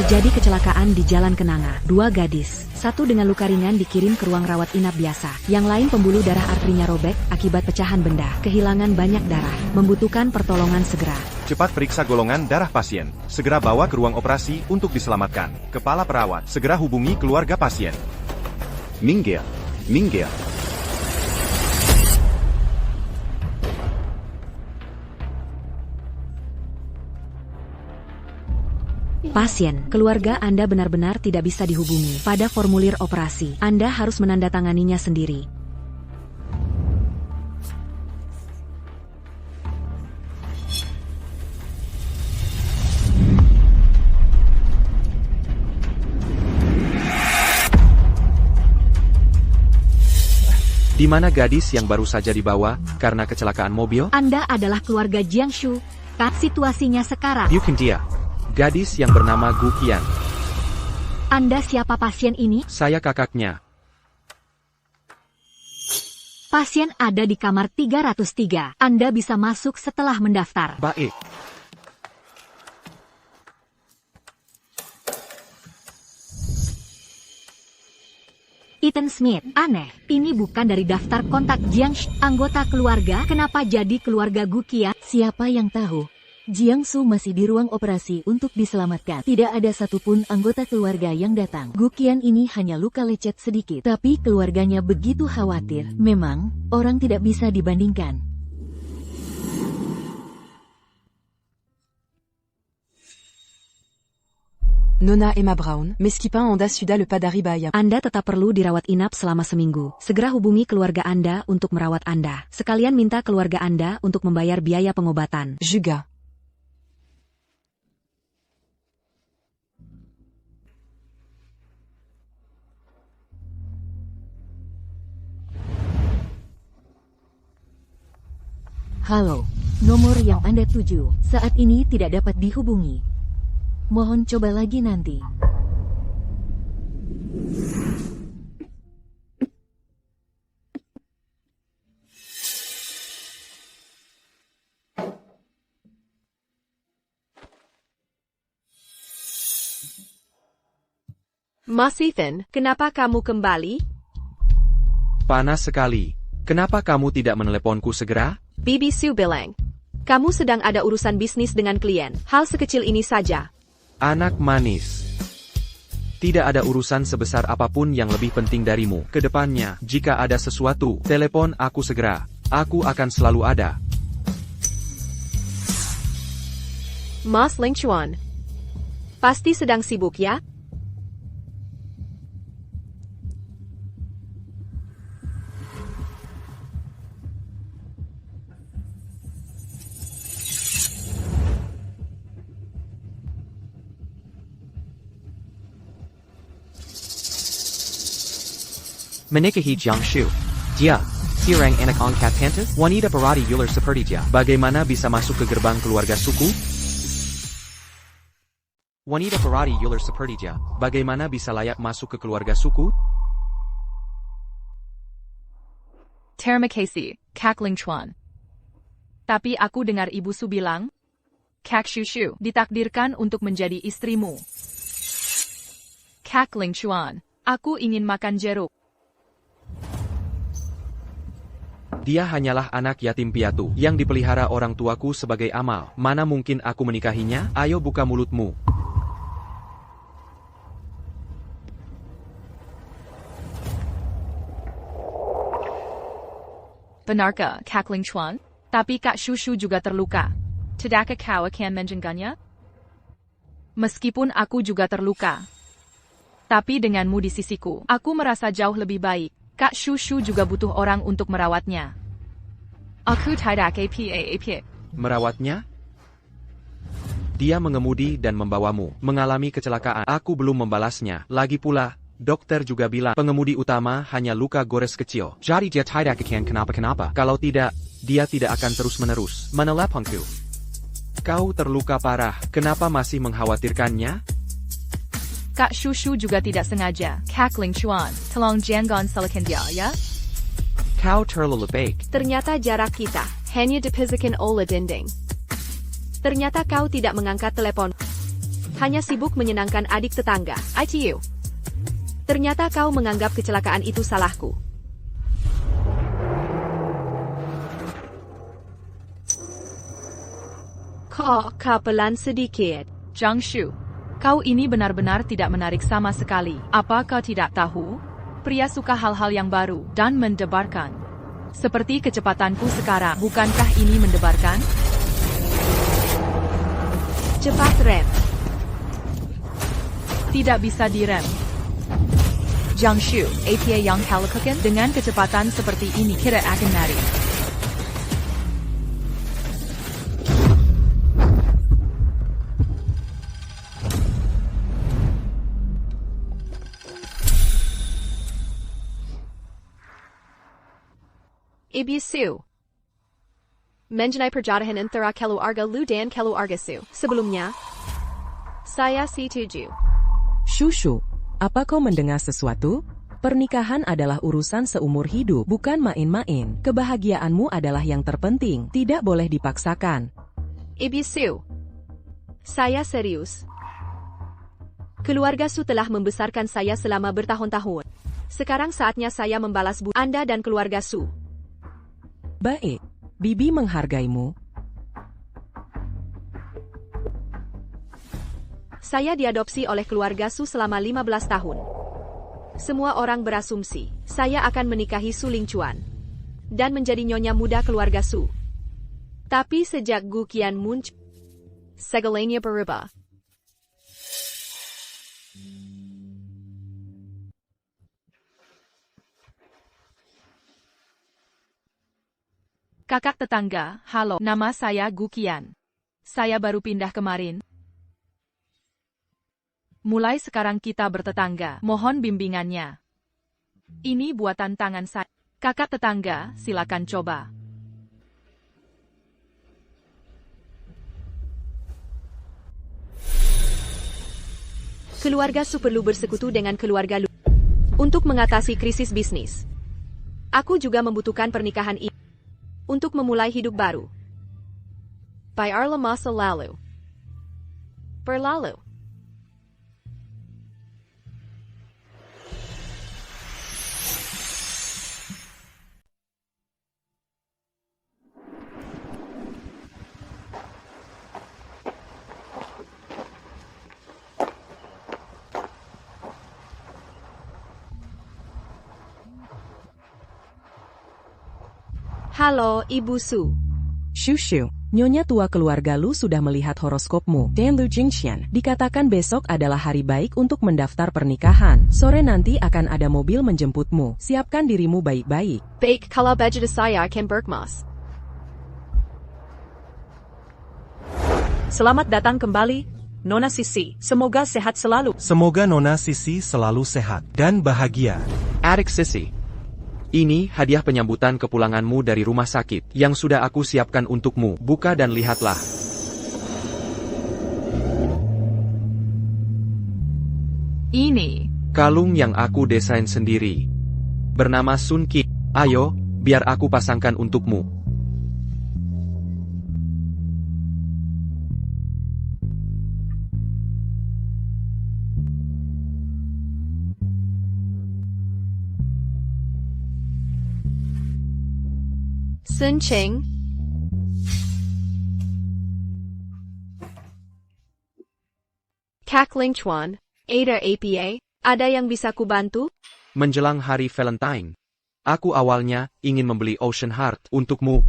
Terjadi kecelakaan di Jalan Kenanga. Dua gadis, satu dengan luka ringan dikirim ke ruang rawat inap biasa. Yang lain pembuluh darah arterinya robek akibat pecahan benda. Kehilangan banyak darah. Membutuhkan pertolongan segera. Cepat periksa golongan darah pasien. Segera bawa ke ruang operasi untuk diselamatkan. Kepala perawat, segera hubungi keluarga pasien. Minggir. Minggir. Pasien, keluarga Anda benar-benar tidak bisa dihubungi. Pada formulir operasi, Anda harus menandatanganinya sendiri. Di mana gadis yang baru saja dibawa karena kecelakaan mobil? Anda adalah keluarga Jiangshu. Situasinya sekarang. Bukan dia. Gadis yang bernama Gu Qian. Anda siapa pasien ini? Saya kakaknya. Pasien ada di kamar 303. Anda bisa masuk setelah mendaftar. Baik. Ethan Smith, aneh, ini bukan dari daftar kontak Jiangsu, anggota keluarga, kenapa jadi keluarga Gu Qian? Siapa yang tahu? Jiangsu masih di ruang operasi untuk diselamatkan. Tidak ada satupun anggota keluarga yang datang. Gu Qian ini hanya luka lecet sedikit, tapi keluarganya begitu khawatir. Memang, orang tidak bisa dibandingkan. Nona Emma Brown, Meskipin Anda sudah lupa dari bayar. Anda tetap perlu dirawat inap selama seminggu. Segera hubungi keluarga Anda untuk merawat Anda. Sekalian minta keluarga Anda untuk membayar biaya pengobatan. Juga. Halo, nomor yang Anda tuju saat ini tidak dapat dihubungi. Mohon coba lagi nanti. Mas Ethan, kenapa kamu kembali? Panas sekali. Kenapa kamu tidak meneleponku segera? Bibi Sue bilang, kamu sedang ada urusan bisnis dengan klien. Hal sekecil ini saja. Anak manis. Tidak ada urusan sebesar apapun yang lebih penting darimu. Kedepannya, jika ada sesuatu, telepon aku segera. Aku akan selalu ada. Mas Ling Chuan, pasti sedang sibuk ya? Menikahi Jiangshu. Dia, sirang anak angkat pantas, wanita berarti ular seperti dia. Bagaimana bisa masuk ke gerbang keluarga suku? Wanita berarti ular seperti dia. Bagaimana bisa layak masuk ke keluarga suku? Terima kasih, Kak Ling Chuan. Tapi aku dengar Ibu Su bilang, Kak Shushu ditakdirkan untuk menjadi istrimu. Kak Ling Chuan, aku ingin makan jeruk. Dia hanyalah anak yatim piatu yang dipelihara orang tuaku sebagai amal. Mana mungkin aku menikahinya? Ayo buka mulutmu. Benarkah, Kak Ling Chuan? Tapi Kak Shushu juga terluka. Tidakkah kau akan menjengkelnya? Meskipun aku juga terluka. Tapi denganmu di sisiku, aku merasa jauh lebih baik. Kak Shushu juga butuh orang untuk merawatnya. Aku tidak apa. Merawatnya? Dia mengemudi dan membawamu mengalami kecelakaan. Aku belum membalasnya. Lagi pula, dokter juga bilang pengemudi utama hanya luka gores kecil. Jadi dia tidak akan kenapa-kenapa. Kalau tidak, dia tidak akan terus-menerus meneleponku. Kau terluka parah. Kenapa masih mengkhawatirkannya? Kak Shushu juga tidak sengaja. Kak Ling Chuan, tolong jangan salahkan dia ya. Kau terlalu baik. Ternyata jarak kita hanya dipisahkan oleh dinding. Ternyata kau tidak mengangkat telepon. Hanya sibuk menyenangkan adik tetangga. ITU. Ternyata kau menganggap kecelakaan itu salahku. Kok pelan sedikit? Zhang Shu, kau ini benar-benar tidak menarik sama sekali. Apa kau tidak tahu? Pria suka hal-hal yang baru dan mendebarkan. Seperti kecepatanku sekarang, bukankah ini mendebarkan? Cepat rem. Tidak bisa direm. Zhang Shu, apa yang kau lakukan? Dengan kecepatan seperti ini, kita akan lari. Ibisu. Mengenai perjodohan antara keluarga lu dan keluarga Su. Sebelumnya, saya setuju. Shushu, apa kau mendengar sesuatu? Pernikahan adalah urusan seumur hidup, bukan main-main. Kebahagiaanmu adalah yang terpenting, tidak boleh dipaksakan. Ibisu. Saya serius. Keluarga Su telah membesarkan saya selama bertahun-tahun. Sekarang saatnya saya membalas budi Anda dan keluarga Su. Baik, Bibi menghargaimu. Saya diadopsi oleh keluarga Su selama 15 tahun. Semua orang berasumsi, saya akan menikahi Su Lingchuan dan menjadi nyonya muda keluarga Su. Tapi sejak Gu Qian muncul, segalanya berubah. Kakak tetangga, halo, nama saya Gu Qian. Saya baru pindah kemarin. Mulai sekarang kita bertetangga, mohon bimbingannya. Ini buatan tangan saya. Kakak tetangga, silakan coba. Keluarga Su perlu bersekutu dengan keluarga Lu untuk mengatasi krisis bisnis. Aku juga membutuhkan pernikahan ini untuk memulai hidup baru. Biarlah masa lalu berlalu. Halo, Ibu Su. Shushu, nyonya tua keluarga Lu sudah melihat horoskopmu. Dan Lu Jingxian, dikatakan besok adalah hari baik untuk mendaftar pernikahan. Sore nanti akan ada mobil menjemputmu. Siapkan dirimu baik-baik. Baik, kalau begitu saya akan berkemas. Selamat datang kembali, Nona Sisi. Semoga sehat selalu. Semoga Nona Sisi selalu sehat dan bahagia. Adik Sisi. Ini hadiah penyambutan kepulanganmu dari rumah sakit yang sudah aku siapkan untukmu. Buka dan lihatlah. Ini Kalung yang aku desain sendiri. Bernama Sun Qi. Ayo, biar aku pasangkan untukmu. Sun Cheng. Kak Ling Chuan. Ada APA. Ada yang bisa kubantu? Menjelang hari Valentine, aku awalnya ingin membeli Ocean Heart untukmu.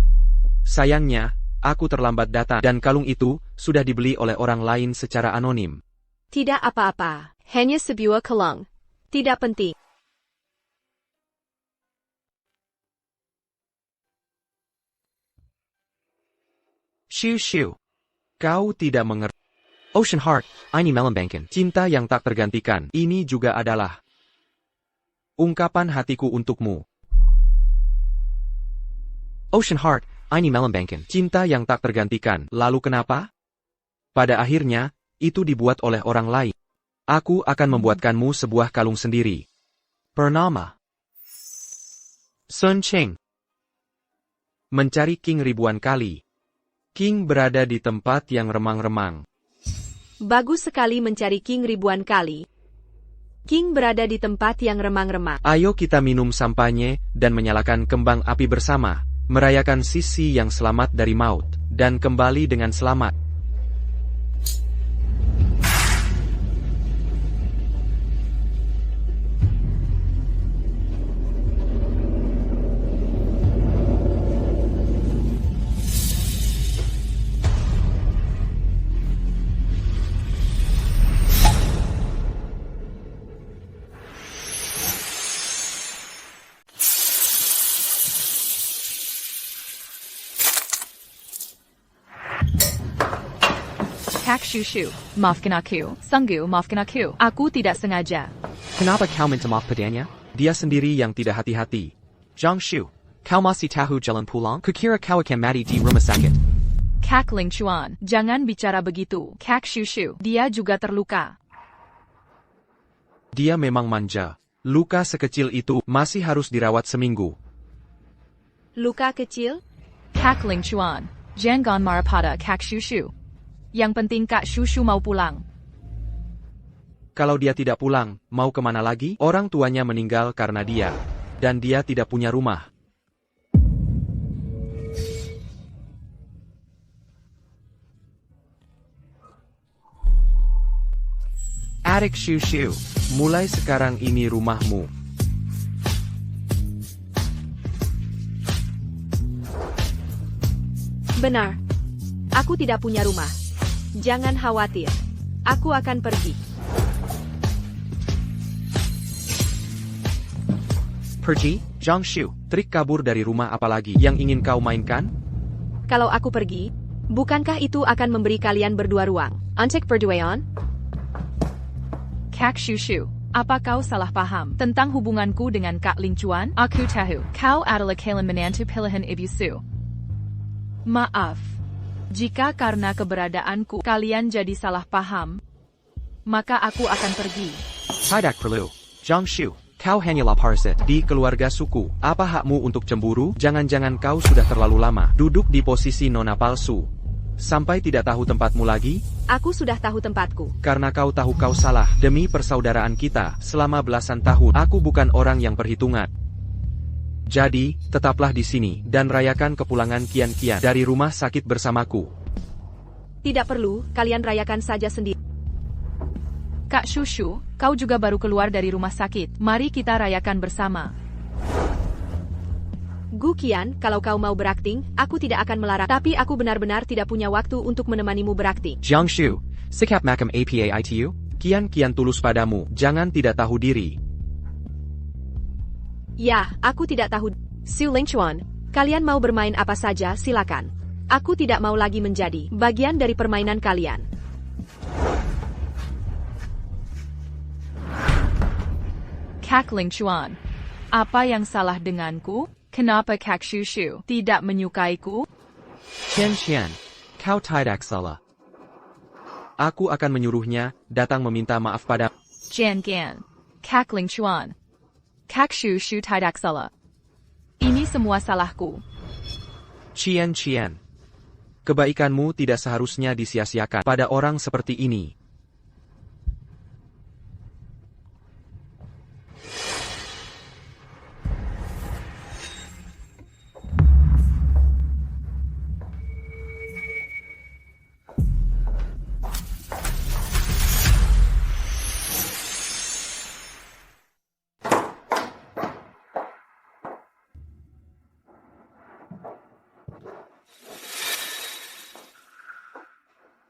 Sayangnya, aku terlambat datang dan kalung itu sudah dibeli oleh orang lain secara anonim. Tidak apa-apa. Hanya sebuah kalung. Tidak penting. Shushu. Kau tidak mengerti. Ocean Heart, ini melambangkan cinta yang tak tergantikan. Ini juga adalah ungkapan hatiku untukmu. Ocean Heart, ini melambangkan cinta yang tak tergantikan. Lalu kenapa? Pada akhirnya, itu dibuat oleh orang lain. Aku akan membuatkanmu sebuah kalung sendiri. Bernama Sun Cheng. Mencari King ribuan kali. King berada di tempat yang remang-remang. Bagus sekali mencari King ribuan kali. King berada di tempat yang remang-remang. Ayo kita minum sampanye dan menyalakan kembang api bersama, merayakan Sisi yang selamat dari maut, dan kembali dengan selamat. Kak Shushu, maafkan aku. Sungguh maafkan aku. Aku tidak sengaja. Kenapa kau minta maaf padanya? Dia sendiri yang tidak hati-hati. Zhang Shu, kau masih tahu jalan pulang? Kukira kau akan mati di rumah sakit. Kak Ling Chuan, jangan bicara begitu. Kak Shushu, dia juga terluka. Dia memang manja. Luka sekecil itu masih harus dirawat seminggu. Luka kecil? Kak Ling Chuan, jangan marah pada Kak Shushu. Yang penting Kak Shushu mau pulang. Kalau dia tidak pulang, mau kemana lagi? Orang tuanya meninggal karena dia. Dan dia tidak punya rumah. Adik Shushu, mulai sekarang ini rumahmu. Benar. Aku tidak punya rumah. Jangan khawatir. Aku akan pergi. Pergi, Zhang Shu, trik kabur dari rumah apalagi yang ingin kau mainkan? Kalau aku pergi, bukankah itu akan memberi kalian berdua ruang? Untuk berduaan? Kak Shushu, apa kau salah paham tentang hubunganku dengan Kak Ling Chuan? Aku tahu, kau adalah calon menantu pilihan Ibu Su. Maaf. Jika karena keberadaanku kalian jadi salah paham, maka aku akan pergi. Tidak perlu. Zhang Shu, kau hanyalah parasit di keluarga suku. Apa hakmu untuk cemburu? Jangan-jangan kau sudah terlalu lama duduk di posisi nona palsu. Sampai tidak tahu tempatmu lagi? Aku sudah tahu tempatku. Karena kau tahu kau salah demi persaudaraan kita selama belasan tahun. Aku bukan orang yang perhitungan. Jadi, tetaplah di sini dan rayakan kepulangan Kian-Kian dari rumah sakit bersamaku. Tidak perlu, kalian rayakan saja sendiri. Kak Shushu, kau juga baru keluar dari rumah sakit. Mari kita rayakan bersama. Gu Qian, kalau kau mau berakting, aku tidak akan melarang. Tapi aku benar-benar tidak punya waktu untuk menemanimu berakting. Zhang Shu, sikap makam apa itu? Kian-Kian tulus padamu, jangan tidak tahu diri. Ya, aku tidak tahu. Su Lingchuan, kalian mau bermain apa saja silakan. Aku tidak mau lagi menjadi bagian dari permainan kalian. Kak Ling Chuan, apa yang salah denganku? Kenapa Kak Shushu tidak menyukaiku? Qian-Qian, kau tidak salah. Aku akan menyuruhnya datang meminta maaf pada Jian, Kak Ling Chuan. Kak Shushu tidak salah. Ini semua salahku. Qian-Qian. Kebaikanmu tidak seharusnya disia-siakan pada orang seperti ini.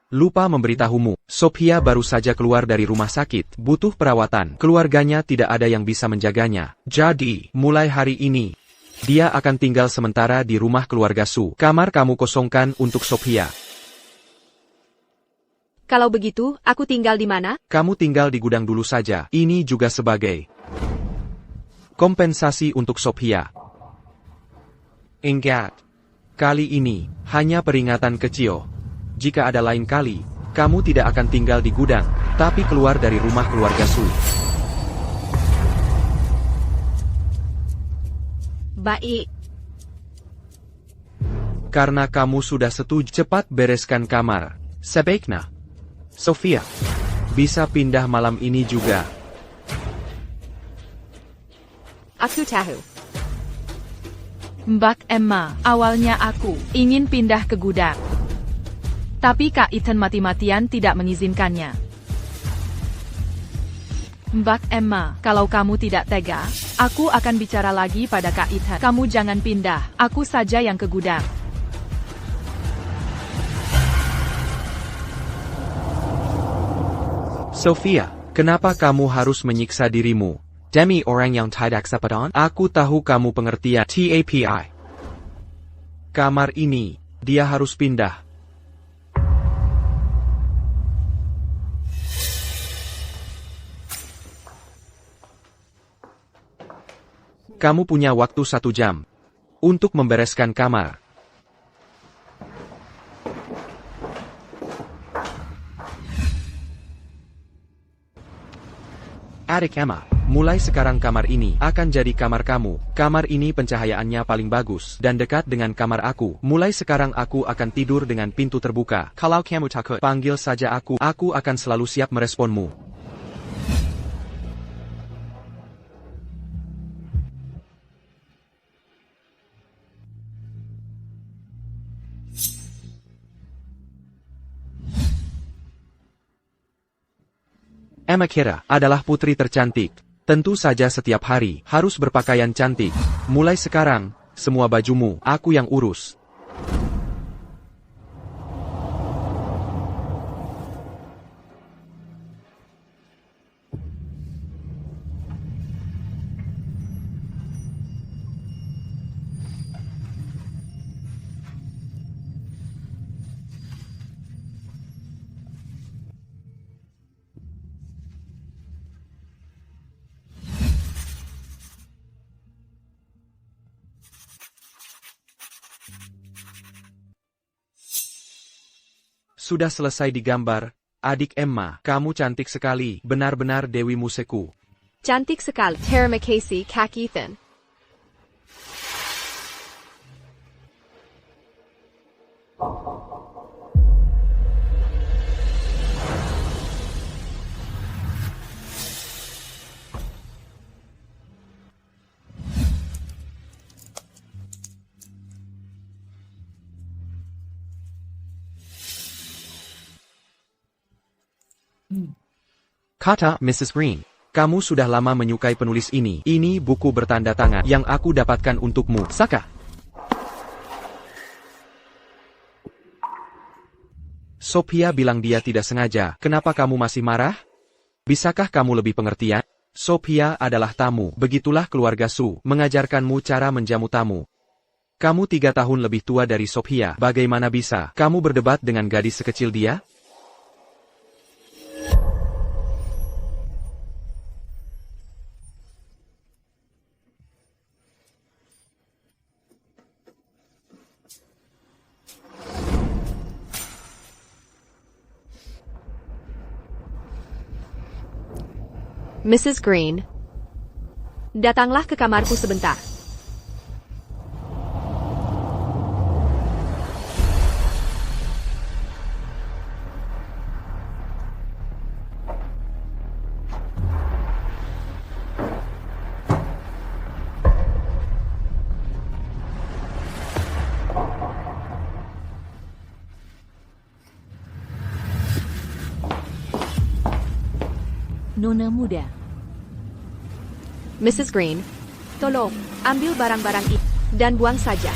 Lupa memberitahumu, Sophia baru saja keluar dari rumah sakit, butuh perawatan. Keluarganya tidak ada yang bisa menjaganya. Jadi, mulai hari ini, dia akan tinggal sementara di rumah keluarga Su. Kamar kamu kosongkan untuk Sophia. Kalau begitu, aku tinggal di mana? Kamu tinggal di gudang dulu saja. Ini juga sebagai kompensasi untuk Sophia. Ingat, kali ini hanya peringatan kecil. Jika ada lain kali, kamu tidak akan tinggal di gudang, tapi keluar dari rumah keluarga Su. Baik. Karena kamu sudah setuju, cepat bereskan kamar. Sebaiknya, Sophia, bisa pindah malam ini juga. Aku tahu. Mbak Emma, awalnya aku ingin pindah ke gudang. Tapi Kak Ethan mati-matian tidak mengizinkannya. Mbak Emma, kalau kamu tidak tega, aku akan bicara lagi pada Kak Ethan. Kamu jangan pindah, aku saja yang ke gudang. Sophia, kenapa kamu harus menyiksa dirimu? Demi orang yang tidak sepadan? Aku tahu kamu pengertian TAPI. Kamar ini, dia harus pindah. Kamu punya waktu 1 jam untuk membereskan kamar. Adik Emma, mulai sekarang kamar ini akan jadi kamar kamu. Kamar ini pencahayaannya paling bagus dan dekat dengan kamar aku. Mulai sekarang aku akan tidur dengan pintu terbuka. Kalau kamu takut, panggil saja aku. Aku akan selalu siap meresponmu. Emma Kira adalah putri tercantik. Tentu saja setiap hari harus berpakaian cantik. Mulai sekarang, semua bajumu aku yang urus. Sudah selesai digambar, adik Emma, kamu cantik sekali, benar-benar Dewi Museku. Cantik sekali. Terima kasih, Kak Ethan. Kata Mrs. Green, kamu sudah lama menyukai penulis ini. Ini buku bertanda tangan yang aku dapatkan untukmu. Saka. Sophia bilang dia tidak sengaja. Kenapa kamu masih marah? Bisakah kamu lebih pengertian? Sophia adalah tamu. Begitulah keluarga Su mengajarkanmu cara menjamu tamu. Kamu 3 tahun lebih tua dari Sophia. Bagaimana bisa kamu berdebat dengan gadis sekecil dia? Mrs. Green, datanglah ke kamarku sebentar. Nona muda. Mrs. Green, tolong, ambil barang-barang ini dan buang saja.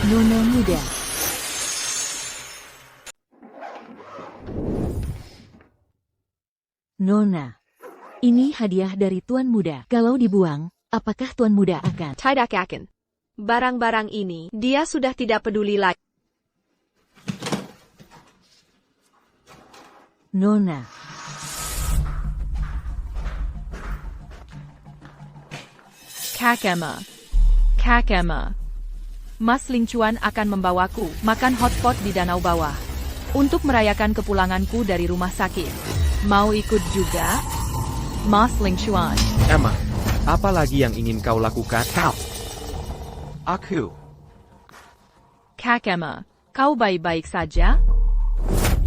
Nona muda. Nona, ini hadiah dari Tuan Muda. Kalau dibuang, apakah Tuan Muda akan? Tidak akan. Barang-barang ini, dia sudah tidak peduli lagi. Nona. Kak Emma. Kak Emma. Mas Ling Chuan akan membawaku makan hotpot di danau bawah. Untuk merayakan kepulanganku dari rumah sakit. Mau ikut juga? Mas Ling Chuan. Emma, apa lagi yang ingin kau lakukan? Kau. Aku. Kak Emma, kau baik-baik saja?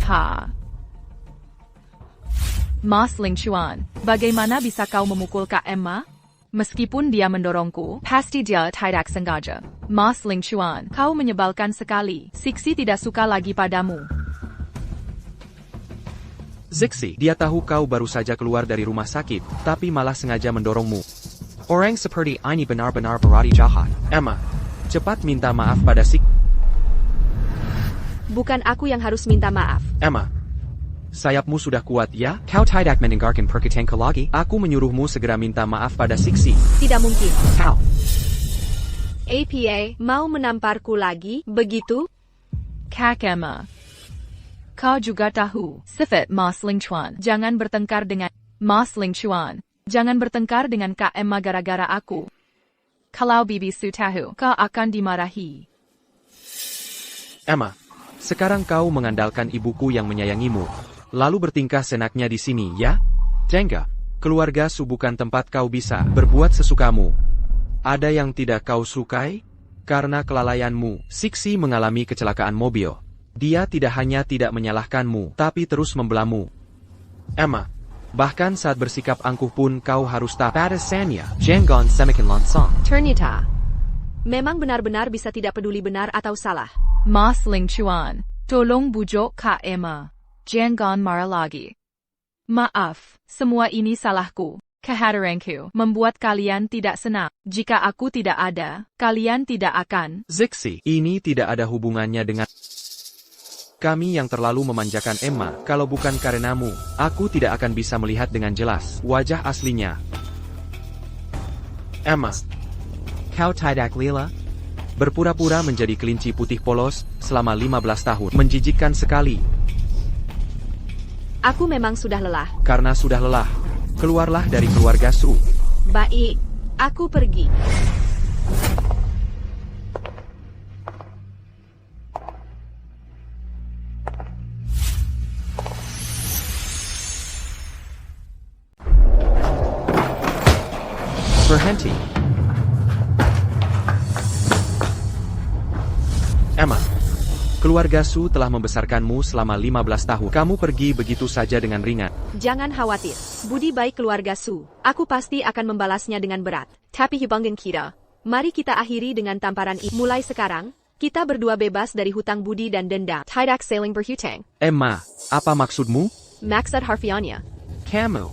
Ha. Mas Ling Chuan, bagaimana bisa kau memukul Kak Emma? Meskipun dia mendorongku, pasti dia tidak sengaja. Mas Ling Chuan, kau menyebalkan sekali. Sixi tidak suka lagi padamu. Zixi, dia tahu kau baru saja keluar dari rumah sakit, tapi malah sengaja mendorongmu. Orang seperti ini benar-benar berarti jahat. Emma, cepat minta maaf pada Bukan aku yang harus minta maaf. Emma, sayapmu sudah kuat ya? Kau tidak mendengarkan perkataan lagi? Aku menyuruhmu segera minta maaf pada Sixi. Tidak mungkin. Kau. APA, mau menamparku lagi, begitu? Kak Emma, kau juga tahu, sifat Mas Ling Chuan. Jangan bertengkar dengan Mas Ling Chuan. Jangan bertengkar dengan Kak Emma gara-gara aku. Kalau Bibi Su tahu, kau akan dimarahi. Emma, sekarang kau mengandalkan ibuku yang menyayangimu. Lalu bertingkah senaknya di sini, ya? Jengga, keluarga Su bukan tempat kau bisa berbuat sesukamu. Ada yang tidak kau sukai? Karena kelalaianmu, Sixi mengalami kecelakaan mobil. Dia tidak hanya tidak menyalahkanmu, tapi terus membelamu. Emma, bahkan saat bersikap angkuh pun kau harus padasannya. Jangan semakin langsung. Ternyata, memang benar-benar bisa tidak peduli benar atau salah. Mas Ling Chuan, tolong bujuk Kak Emma. Jangan marah lagi. Maaf, semua ini salahku. Kehadiranku membuat kalian tidak senang. Jika aku tidak ada, kalian tidak akan. Zixi, ini tidak ada hubungannya dengan kami yang terlalu memanjakan Emma. Kalau bukan karenamu, aku tidak akan bisa melihat dengan jelas wajah aslinya. Emma, kau tidak lila? Berpura-pura menjadi kelinci putih polos selama 15 tahun. Menjijikkan sekali. Aku memang sudah lelah. Karena sudah lelah, keluarlah dari keluarga Su. Baik, aku pergi. Berhenti. Emma, keluarga Su telah membesarkanmu selama 15 tahun. Kamu pergi begitu saja dengan ringan. Jangan khawatir. Budi baik keluarga Su. Aku pasti akan membalasnya dengan berat. Tapi hubungan kita. Mari kita akhiri dengan tamparan ini. Mulai sekarang, kita berdua bebas dari hutang budi dan denda. Tidak saling berhutang. Emma, apa maksudmu? Maksud harfiahnya. Kamu.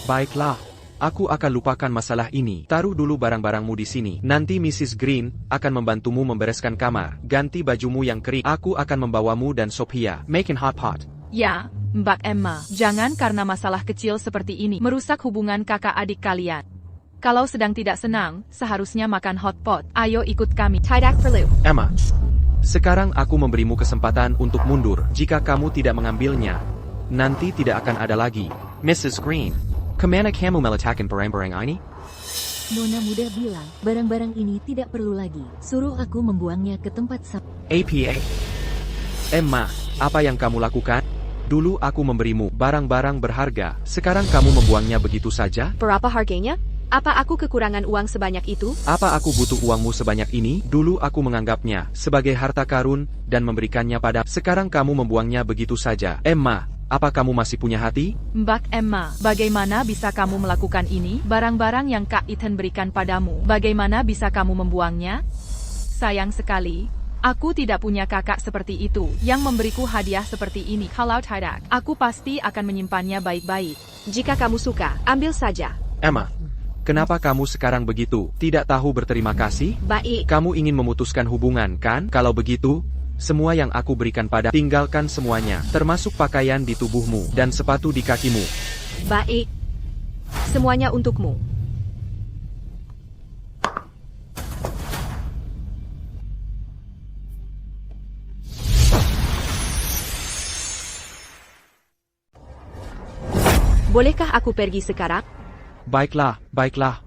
Baiklah. Aku akan lupakan masalah ini. Taruh dulu barang-barangmu di sini. Nanti Mrs. Green akan membantumu membereskan kamar. Ganti bajumu yang kering. Aku akan membawamu dan Sophia making hot pot. Ya, Mbak Emma, jangan karena masalah kecil seperti ini merusak hubungan kakak adik kalian. Kalau sedang tidak senang, seharusnya makan hot pot. Ayo ikut kami. Tidak perlu. Emma, sekarang aku memberimu kesempatan untuk mundur. Jika kamu tidak mengambilnya, nanti tidak akan ada lagi. Mrs. Green, kemana kamu meletakkan barang-barang ini? Nona muda bilang, barang-barang ini tidak perlu lagi. Suruh aku membuangnya ke tempat APA. Emma, apa yang kamu lakukan? Dulu aku memberimu barang-barang berharga. Sekarang kamu membuangnya begitu saja? Berapa harganya? Apa aku kekurangan uang sebanyak itu? Apa aku butuh uangmu sebanyak ini? Dulu aku menganggapnya sebagai harta karun dan memberikannya pada. Sekarang kamu membuangnya begitu saja. Emma, apa kamu masih punya hati? Mbak Emma, bagaimana bisa kamu melakukan ini? Barang-barang yang Kak Ethan berikan padamu, bagaimana bisa kamu membuangnya? Sayang sekali, aku tidak punya kakak seperti itu, yang memberiku hadiah seperti ini. Kalau tidak, aku pasti akan menyimpannya baik-baik. Jika kamu suka, ambil saja. Emma, kenapa kamu sekarang begitu? Tidak tahu berterima kasih? Baik. Kamu ingin memutuskan hubungan, kan? Kalau begitu, semua yang aku berikan pada, tinggalkan semuanya, termasuk pakaian di tubuhmu dan sepatu di kakimu. Baik. Semuanya untukmu. Bolehkah aku pergi sekarang? Baiklah, baiklah.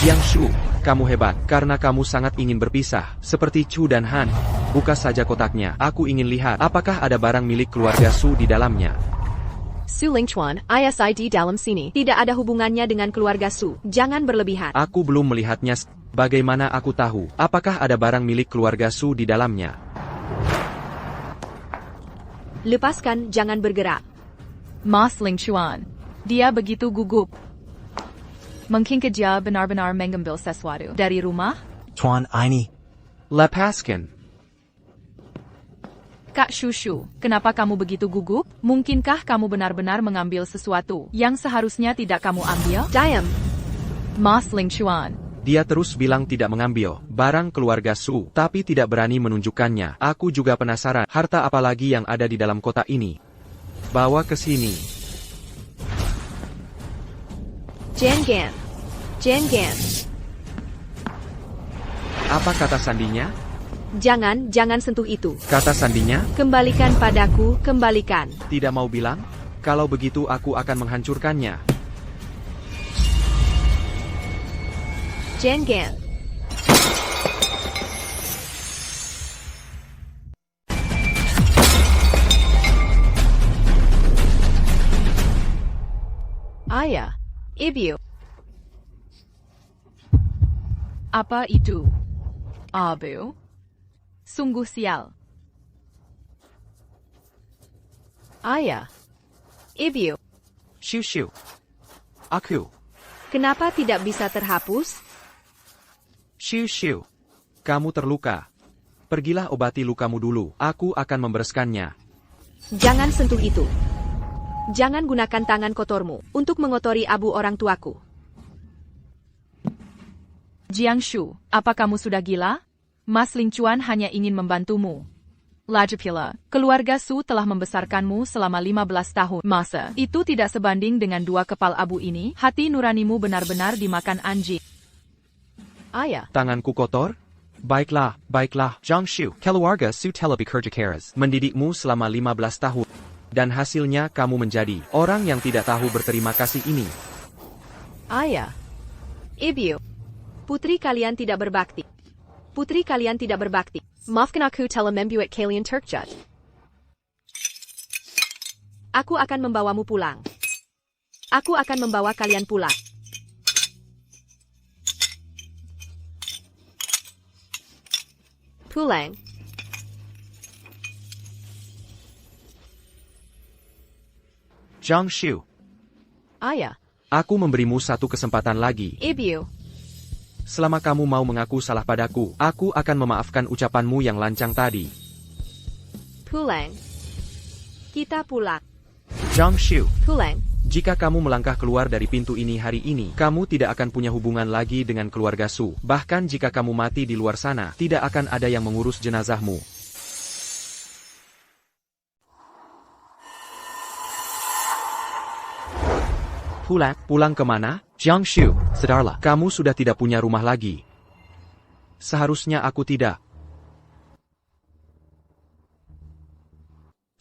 Jiang Shu, kamu hebat, karena kamu sangat ingin berpisah, seperti Chu dan Han. Buka saja kotaknya, aku ingin lihat, apakah ada barang milik keluarga Su di dalamnya. Su Lingchuan, ISID dalam sini. Tidak ada hubungannya dengan keluarga Su. Jangan berlebihan. Aku belum melihatnya. Bagaimana aku tahu? Apakah ada barang milik keluarga Su di dalamnya? Lepaskan, jangan bergerak. Mas Ling Chuan. Dia begitu gugup. Mungkin dia benar-benar mengambil sesuatu dari rumah? Tuan ini. Lepaskan. Kak Shushu, kenapa kamu begitu gugup? Mungkinkah kamu benar-benar mengambil sesuatu yang seharusnya tidak kamu ambil? Diam. Mas Ling Chuan. Dia terus bilang tidak mengambil barang keluarga Su, tapi tidak berani menunjukkannya. Aku juga penasaran, harta apa lagi yang ada di dalam kotak ini. Bawa ke sini. Jangan. Jangan. Apa kata sandinya? Jangan sentuh itu. Kata sandinya? Kembalikan padaku, kembalikan. Tidak mau bilang? Kalau begitu aku akan menghancurkannya. Jangan. Ayah, ibu. Apa itu? Abu? Sungguh sial. Ayah, ibu. Shushu. Aku. Kenapa tidak bisa terhapus? Shushu. Kamu terluka. Pergilah obati lukamu dulu. Aku akan membereskannya. Jangan sentuh itu. Jangan gunakan tangan kotormu untuk mengotori abu orang tuaku. Jiangshu, apa kamu sudah gila? Mas Ling Chuan hanya ingin membantumu. Lagi pula, keluarga Su telah membesarkanmu selama 15 tahun. Masa itu tidak sebanding dengan 2 kepal abu ini? Hati nuranimu benar-benar dimakan anjing. Ayah. Tanganku kotor? Baiklah, baiklah. Jiangshu, keluarga Su telah bekerja keras mendidikmu selama 15 tahun. Dan hasilnya kamu menjadi orang yang tidak tahu berterima kasih ini. Ayah. Ibu. Putri kalian tidak berbakti. Putri kalian tidak berbakti. Maafkan aku telah membuat kalian terkejut. Aku akan membawamu pulang. Aku akan membawa kalian pulang. Pulang. Jiangshu. Ayah. Aku memberimu satu kesempatan lagi. Ibu. Selama kamu mau mengaku salah padaku, aku akan memaafkan ucapanmu yang lancang tadi. Pulang. Kita pulang. Jiangshu. Pulang. Jika kamu melangkah keluar dari pintu ini hari ini, kamu tidak akan punya hubungan lagi dengan keluarga Su. Bahkan jika kamu mati di luar sana, tidak akan ada yang mengurus jenazahmu. Pulang kemana? Jiangshu, sadarlah, kamu sudah tidak punya rumah lagi. Seharusnya aku tidak.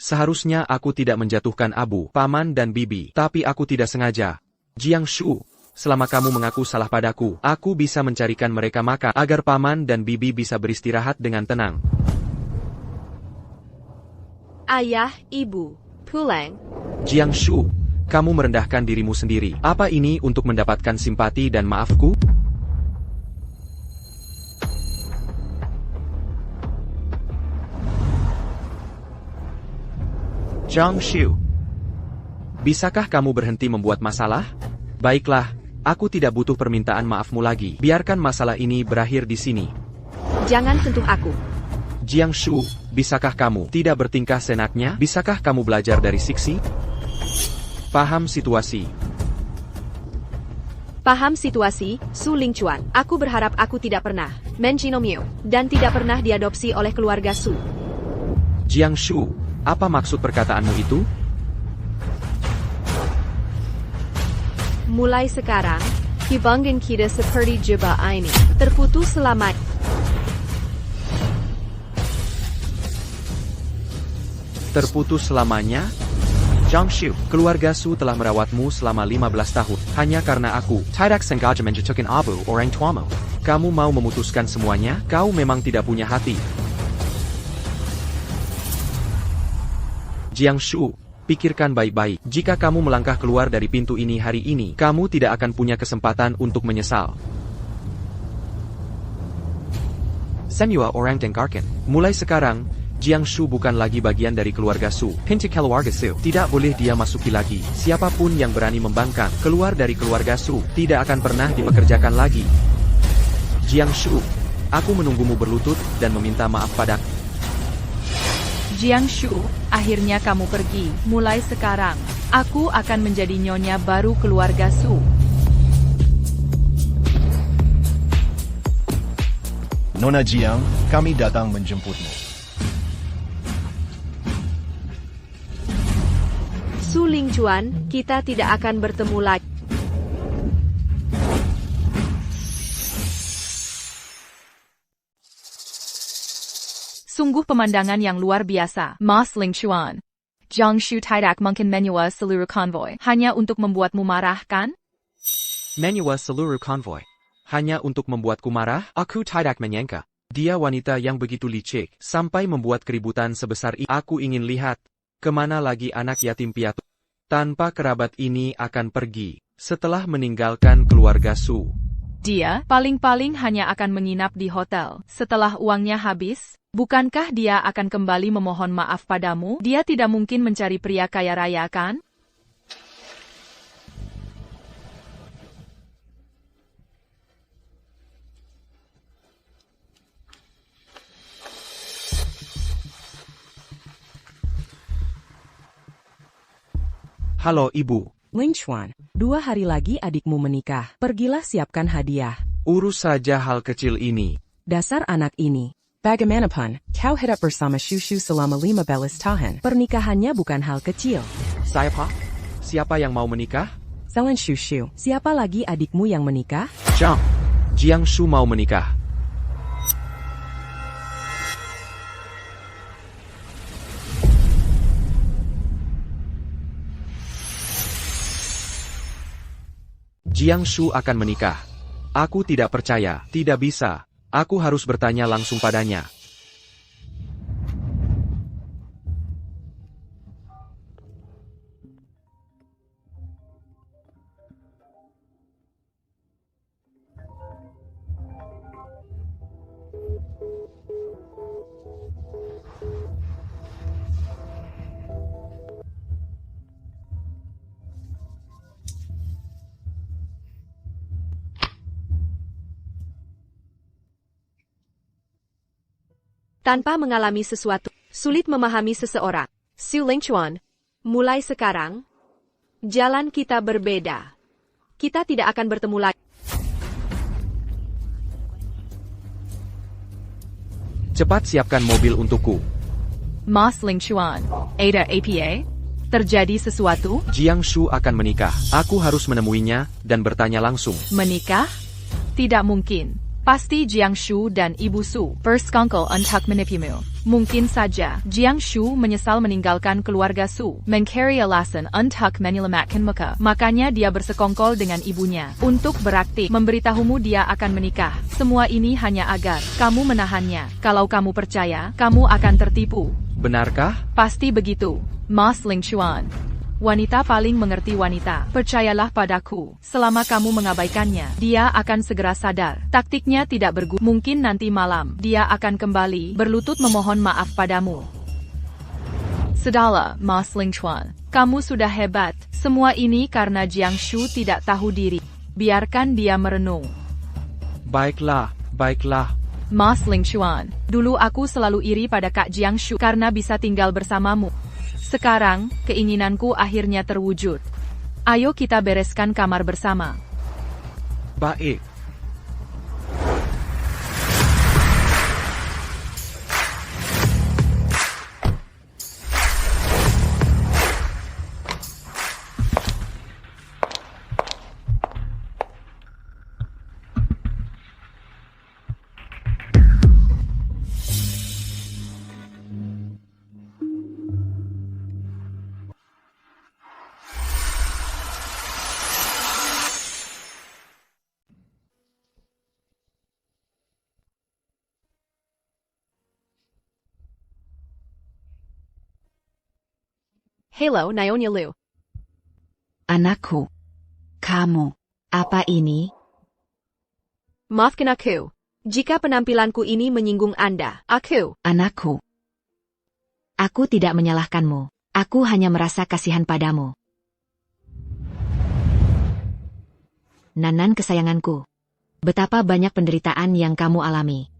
Seharusnya aku tidak menjatuhkan Abu, Paman dan Bibi, tapi aku tidak sengaja. Jiangshu, selama kamu mengaku salah padaku, aku bisa mencarikan mereka makan agar Paman dan Bibi bisa beristirahat dengan tenang. Ayah, ibu. Pulang. Jiangshu, kamu merendahkan dirimu sendiri. Apa ini untuk mendapatkan simpati dan maafku? Jiangshu, bisakah kamu berhenti membuat masalah? Baiklah, aku tidak butuh permintaan maafmu lagi. Biarkan masalah ini berakhir di sini. Jangan sentuh aku. Jiangshu, bisakah kamu tidak bertingkah seenaknya? Bisakah kamu belajar dari Sixi? Paham situasi. Paham situasi, Su Ling Chuan. Aku berharap aku tidak pernah menjinomiu dan tidak pernah diadopsi oleh keluarga Su. Jiangshu, apa maksud perkataanmu itu? Mulai sekarang, hubungan kita seperti jubah ini terputus selamanya. Terputus selamanya? Jiangshu, keluarga Su telah merawatmu selama 15 tahun. Hanya karena aku tidak sengaja menjatuhkan Abu orang tuamu. Kamu mau memutuskan semuanya? Kau memang tidak punya hati. Jiangshu, pikirkan baik-baik. Jika kamu melangkah keluar dari pintu ini hari ini, kamu tidak akan punya kesempatan untuk menyesal. Semua orang dengarkan. Mulai sekarang, Jiang Shu bukan lagi bagian dari keluarga Su. Pintu keluarga Su. Tidak boleh dia masuki lagi. Siapapun yang berani membangkang keluar dari keluarga Su, tidak akan pernah dipekerjakan lagi. Jiang Shu, aku menunggumu berlutut dan meminta maaf padaku. Jiang Shu, akhirnya kamu pergi. Mulai sekarang, aku akan menjadi nyonya baru keluarga Su. Nona Jiang, kami datang menjemputmu. Su Lingchuan, kita tidak akan bertemu lagi. Sungguh pemandangan yang luar biasa. Mas Lingchuan. Jiang Shu tidak mungkin menyewa seluruh konvoi hanya untuk membuatmu marah, kan? Menyewa seluruh konvoi hanya untuk membuatku marah? Aku tidak menyangka. Dia wanita yang begitu licik sampai membuat keributan sebesar ini. Aku ingin lihat kemana lagi anak yatim piatu tanpa kerabat ini akan pergi setelah meninggalkan keluarga Su. Dia paling-paling hanya akan menginap di hotel setelah uangnya habis. Bukankah dia akan kembali memohon maaf padamu? Dia tidak mungkin mencari pria kaya raya, kan? Halo ibu. Lingchuan, 2 hari lagi adikmu menikah. Pergilah siapkan hadiah. Urus saja hal kecil ini. Dasar anak ini. Bagaimanapun, kau hidup bersama Shushu selama 15 tahun. Pernikahannya bukan hal kecil. Siapa? Siapa yang mau menikah? Selain Shushu, siapa lagi adikmu yang menikah? Jiang Shu mau menikah. Jiang Shu akan menikah. Aku tidak percaya, tidak bisa. Aku harus bertanya langsung padanya. Tanpa mengalami sesuatu, sulit memahami seseorang. Su Lingchuan, mulai sekarang, jalan kita berbeda. Kita tidak akan bertemu lagi. Cepat siapkan mobil untukku. Mas Lingchuan, ada apa? Terjadi sesuatu? Jiang Shu akan menikah. Aku harus menemuinya dan bertanya langsung. Menikah? Tidak mungkin. Pasti Jiang Shu dan Ibu Su bersekongkol untuk menipumu. Mungkin saja Jiang Shu menyesal meninggalkan keluarga Su, mencari alasan untuk menyelamatkan muka. Makanya dia bersekongkol dengan ibunya untuk beraktif memberitahumu dia akan menikah. Semua ini hanya agar kamu menahannya. Kalau kamu percaya, kamu akan tertipu. Benarkah? Pasti begitu, Mas Lingchuan. Wanita paling mengerti wanita. Percayalah padaku, selama kamu mengabaikannya, dia akan segera sadar. Taktiknya tidak berguna. Mungkin nanti malam, dia akan kembali berlutut memohon maaf padamu. Sudahlah, Mas Lingchuan. Kamu sudah hebat. Semua ini karena Jiang Shu tidak tahu diri. Biarkan dia merenung. Baiklah, baiklah. Mas Lingchuan, dulu aku selalu iri pada Kak Jiang Shu karena bisa tinggal bersamamu. Sekarang, keinginanku akhirnya terwujud. Ayo kita bereskan kamar bersama. Baik. Hello, Nyonya Liu. Anakku. Kamu. Apa ini? Maafkan aku. Jika penampilanku ini menyinggung Anda, Anakku. Aku tidak menyalahkanmu. Aku hanya merasa kasihan padamu. Nanan kesayanganku. Betapa banyak penderitaan yang kamu alami.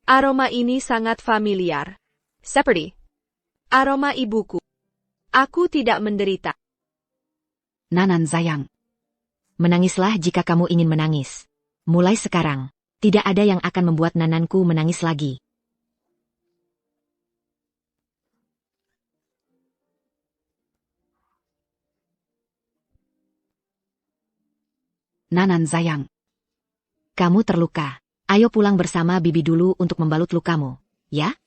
Aroma ini sangat familiar. Seperti aroma ibuku. Aku tidak menderita. Nanan sayang. Menangislah jika kamu ingin menangis. Mulai sekarang, tidak ada yang akan membuat Nananku menangis lagi. Nanan sayang. Kamu terluka. Ayo pulang bersama bibi dulu untuk membalut lukamu, ya?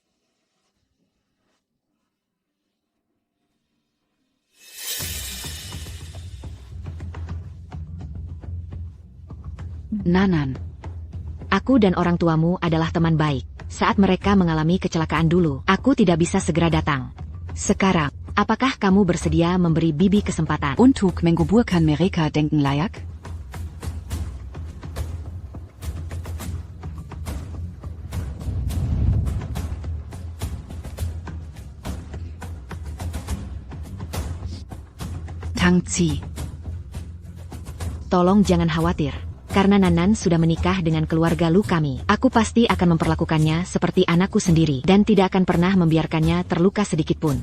Nanan. Aku dan orang tuamu adalah teman baik. Saat mereka mengalami kecelakaan dulu, aku tidak bisa segera datang. Sekarang, apakah kamu bersedia memberi bibi kesempatan? Untuk menguburkan mereka dengan layak? Tangci. Tolong jangan khawatir. Karena Nanan sudah menikah dengan keluarga Lu kami, aku pasti akan memperlakukannya seperti anakku sendiri dan tidak akan pernah membiarkannya terluka sedikitpun.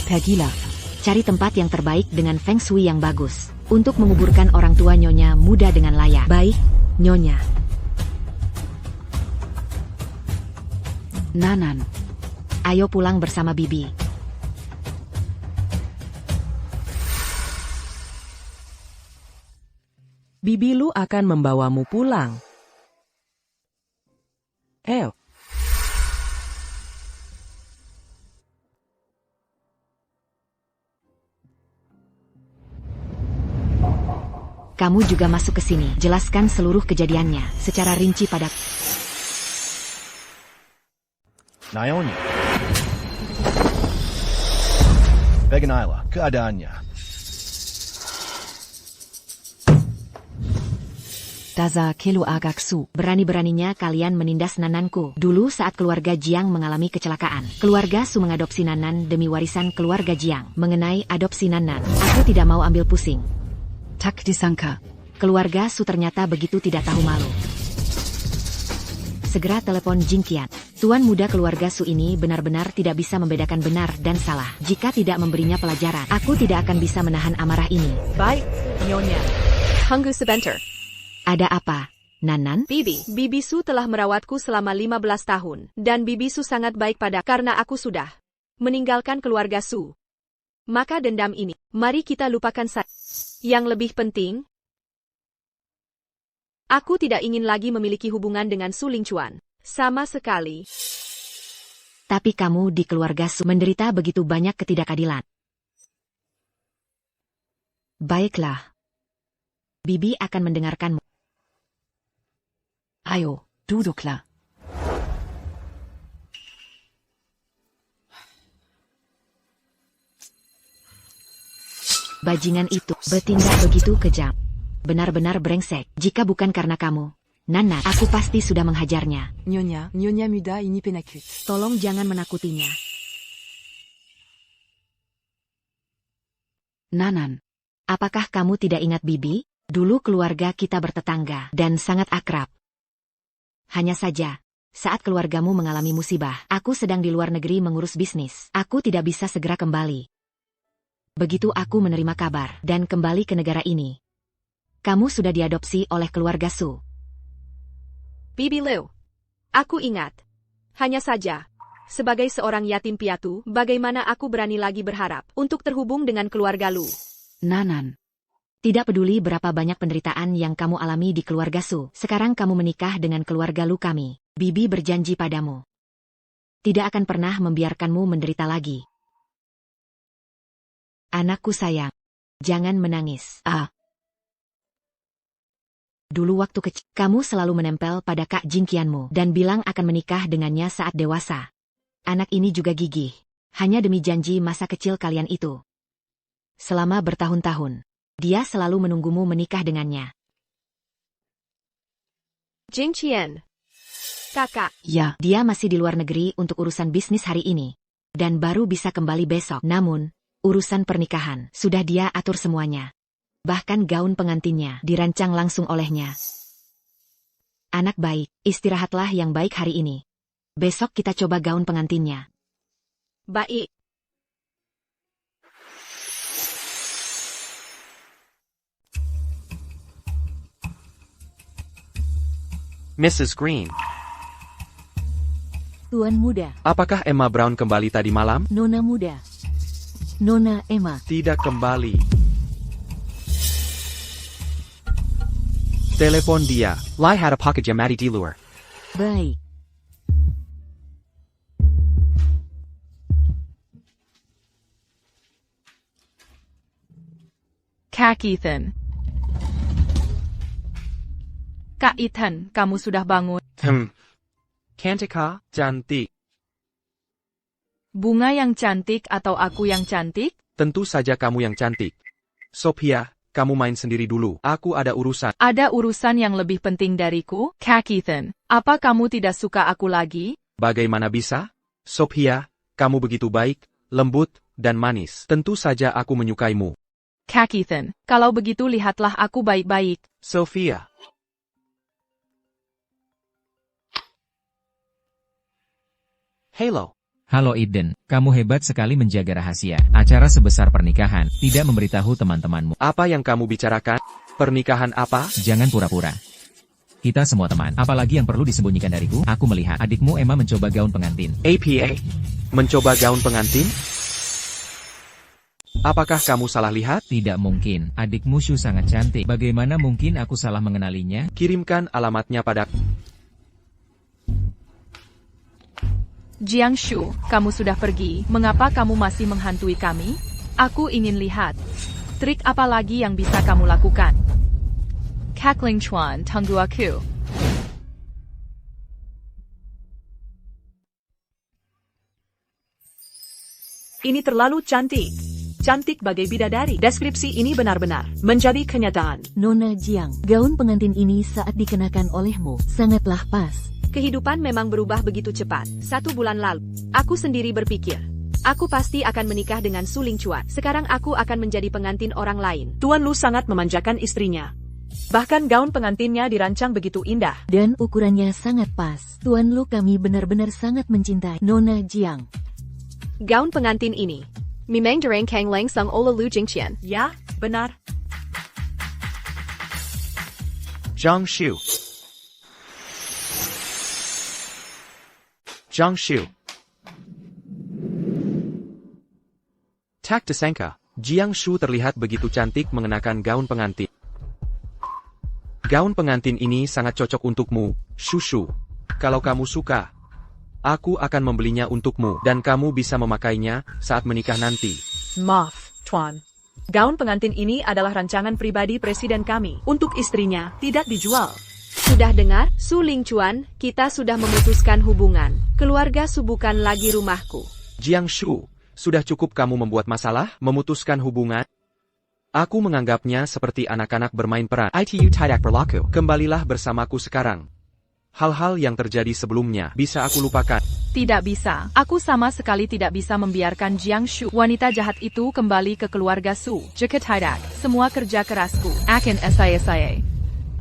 Pergilah. Cari tempat yang terbaik dengan feng shui yang bagus untuk menguburkan orang tua Nyonya muda dengan layak. Baik, Nyonya. Nanan. Ayo pulang bersama bibi. Bibi Lu akan membawamu pulang. Kamu juga masuk ke sini. Jelaskan seluruh kejadiannya secara rinci padaku. Naomi. Bagaimana keadaannya? Daza kelu agak su. Berani-beraninya kalian menindas Nananku. Dulu saat keluarga Jiang mengalami kecelakaan, keluarga Su mengadopsi Nanan demi warisan keluarga Jiang. Mengenai adopsi Nanan, aku tidak mau ambil pusing. Tak disangka. Keluarga Su ternyata begitu tidak tahu malu. Segera telepon Jingqian. Tuan muda keluarga Su ini benar-benar tidak bisa membedakan benar dan salah. Jika tidak memberinya pelajaran, aku tidak akan bisa menahan amarah ini. Baik, Nyonya. Tunggu sebentar. Ada apa, Nanan? Bibi Su telah merawatku selama 15 tahun, dan Bibi Su sangat baik karena aku sudah meninggalkan keluarga Su. Maka dendam ini, mari kita lupakan saja. Yang lebih penting, aku tidak ingin lagi memiliki hubungan dengan Su Lingchuan. Sama sekali. Tapi kamu di keluarga Su menderita begitu banyak ketidakadilan. Baiklah. Bibi akan mendengarkanmu. Ayo, duduklah. Bajingan itu bertindak begitu kejam. Benar-benar brengsek. Jika bukan karena kamu, Nana, aku pasti sudah menghajarnya. Nyonya muda ini penakut. Tolong jangan menakutinya. Nanan, apakah kamu tidak ingat Bibi? Dulu keluarga kita bertetangga dan sangat akrab. Hanya saja, saat keluargamu mengalami musibah, aku sedang di luar negeri mengurus bisnis. Aku tidak bisa segera kembali. Begitu aku menerima kabar dan kembali ke negara ini, kamu sudah diadopsi oleh keluarga Su. Bibi Liu. Aku ingat. Hanya saja, sebagai seorang yatim piatu, bagaimana aku berani lagi berharap untuk terhubung dengan keluarga Lu? Nanan. Tidak peduli berapa banyak penderitaan yang kamu alami di keluarga Su, sekarang kamu menikah dengan keluarga Lu kami. Bibi berjanji padamu. Tidak akan pernah membiarkanmu menderita lagi. Anakku sayang, jangan menangis. Dulu waktu kecil, kamu selalu menempel pada Kak Jingqianmu dan bilang akan menikah dengannya saat dewasa. Anak ini juga gigih, hanya demi janji masa kecil kalian itu. Selama bertahun-tahun, Dia selalu menunggumu menikah dengannya. Jingqian. Kakak. Ya, dia masih di luar negeri untuk urusan bisnis hari ini. Dan baru bisa kembali besok. Namun, urusan pernikahan sudah dia atur semuanya. Bahkan gaun pengantinnya dirancang langsung olehnya. Anak baik, istirahatlah yang baik hari ini. Besok kita coba gaun pengantinnya. Baik. Mrs. Green, Tuan muda, apakah Emma Brown kembali tadi malam? Nona muda. Nona Emma. Tidak kembali. Telepon dia. Lai had a pocket jamati di luar. Baik. Kak Ethan. Kak Ethan, kamu sudah bangun. Cantika, cantik. Bunga yang cantik atau aku yang cantik? Tentu saja kamu yang cantik. Sophia, kamu main sendiri dulu. Aku ada urusan. Ada urusan yang lebih penting dariku? Kak Ethan, apa kamu tidak suka aku lagi? Bagaimana bisa? Sophia, kamu begitu baik, lembut, dan manis. Tentu saja aku menyukaimu. Kak Ethan, kalau begitu lihatlah aku baik-baik. Sophia. Halo. Halo Eden, kamu hebat sekali menjaga rahasia. Acara sebesar pernikahan, tidak memberitahu teman-temanmu. Apa yang kamu bicarakan? Pernikahan apa? Jangan pura-pura. Kita semua teman, apalagi yang perlu disembunyikan dariku? Aku melihat adikmu Emma mencoba gaun pengantin. APA? Mencoba gaun pengantin? Apakah kamu salah lihat? Tidak mungkin, adikmu Shu sangat cantik. Bagaimana mungkin aku salah mengenalinya? Kirimkan alamatnya padaku. Jiang Shu, kamu sudah pergi, mengapa kamu masih menghantui kami? Aku ingin lihat. Trik apa lagi yang bisa kamu lakukan? Cackling Chuan, tunggu aku. Ini terlalu cantik. Cantik bagai bidadari. Deskripsi ini benar-benar menjadi kenyataan. Nona Jiang, gaun pengantin ini saat dikenakan olehmu sangatlah pas. Kehidupan memang berubah begitu cepat. 1 bulan lalu, aku sendiri berpikir, aku pasti akan menikah dengan Su Lingchuan. Sekarang aku akan menjadi pengantin orang lain. Tuan Lu sangat memanjakan istrinya. Bahkan gaun pengantinnya dirancang begitu indah. Dan ukurannya sangat pas. Tuan Lu kami benar-benar sangat mencintai. Nona Jiang. Gaun pengantin ini, Mimeng Dereng Kang Lang Sung Ola Lu Jingqian. Ya, benar. Zhang Shu. Zhang Shu. Tak disangka, Jiang Shu terlihat begitu cantik mengenakan gaun pengantin. Gaun pengantin ini sangat cocok untukmu, Shu. Kalau kamu suka, aku akan membelinya untukmu dan kamu bisa memakainya saat menikah nanti. Maaf, Tuan. Gaun pengantin ini adalah rancangan pribadi presiden kami. Untuk istrinya, tidak dijual. Sudah dengar, Su Lingchuan, kita sudah memutuskan hubungan. Keluarga Su bukan lagi rumahku. Jiang Shu, sudah cukup kamu membuat masalah, memutuskan hubungan? Aku menganggapnya seperti anak-anak bermain peran. Itu tidak berlaku. Kembalilah bersamaku sekarang. Hal-hal yang terjadi sebelumnya bisa aku lupakan. Tidak bisa. Aku sama sekali tidak bisa membiarkan Jiang Shu, wanita jahat itu, kembali ke keluarga Su. Jika tidak, semua kerja kerasku akan sia-sia.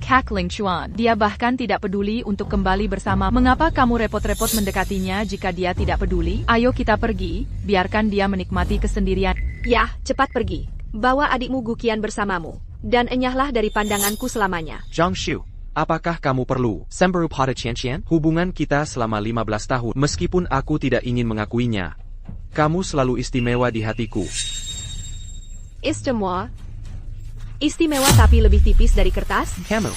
Cackling Chuan, dia bahkan tidak peduli untuk kembali bersama. Mengapa kamu repot-repot mendekatinya jika dia tidak peduli? Ayo kita pergi, biarkan dia menikmati kesendirian. Ya, cepat pergi. Bawa adikmu Guqian bersamamu. Dan enyahlah dari pandanganku selamanya. Zhang Shu, apakah kamu perlu semburu pada Qian? Hubungan kita selama 15 tahun, meskipun aku tidak ingin mengakuinya. Kamu selalu istimewa di hatiku. Istimewa tapi lebih tipis dari kertas? Kamu.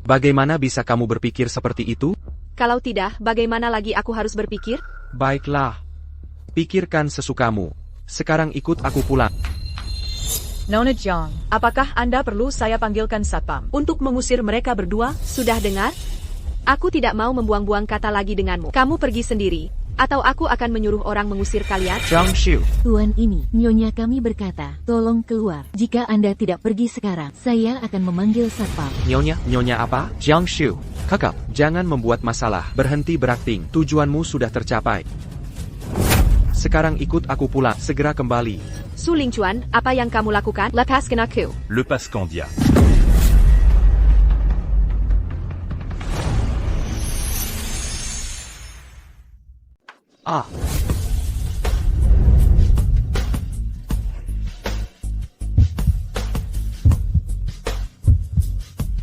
Bagaimana bisa kamu berpikir seperti itu? Kalau tidak, bagaimana lagi aku harus berpikir? Baiklah. Pikirkan sesukamu. Sekarang ikut aku pulang. Nona Jiang, apakah Anda perlu saya panggilkan satpam untuk mengusir mereka berdua? Sudah dengar? Aku tidak mau membuang-buang kata lagi denganmu. Kamu pergi sendiri, Atau aku akan menyuruh orang mengusir kalian? Zhang Shu. Tuan ini, nyonya kami berkata, tolong keluar. Jika Anda tidak pergi sekarang, saya akan memanggil satpam. Nyonya apa? Zhang Shu. Kakak, jangan membuat masalah. Berhenti berakting. Tujuanmu sudah tercapai. Sekarang ikut aku pulang. Segera kembali. Su Lingchuan, apa yang kamu lakukan? Lepaskan aku. Lepaskan dia.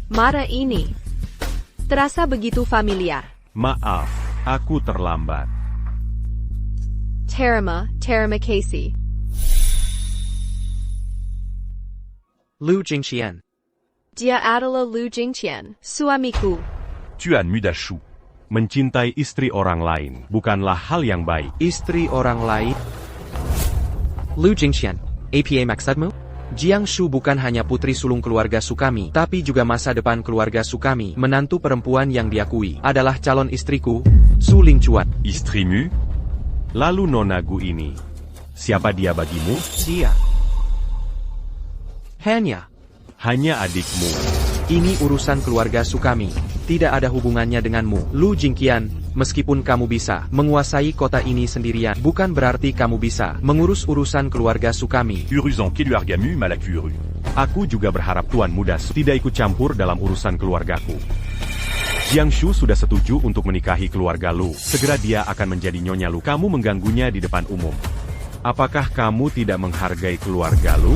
Mara ini terasa begitu familiar. Maaf, aku terlambat. Terima kasih. Lu Jingqian. Dia adalah Lu Jingqian, suamiku. Tuan muda Shu. Mencintai istri orang lain bukanlah hal yang baik. Istri orang lain. Lu Jingqian. APA maksudmu? Jiang Shu bukan hanya putri sulung keluarga Sukami, tapi juga masa depan keluarga Sukami. Menantu perempuan yang diakui adalah calon istriku, Su Lingchuan. Istrimu? Lalu Nona Gu ini, siapa dia bagimu? Dia hanya adikmu. Ini urusan keluarga Sukami, tidak ada hubungannya denganmu. Lu Jingqian, meskipun kamu bisa menguasai kota ini sendirian, bukan berarti kamu bisa mengurus urusan keluarga Sukami. Uruzan keluargamu malakuru. Aku juga berharap Tuan Muda Su tidak ikut campur dalam urusan keluargaku. Jiang Shu sudah setuju untuk menikahi keluarga Lu. Segera dia akan menjadi Nyonya Lu. Kamu mengganggunya di depan umum. Apakah kamu tidak menghargai keluarga Lu?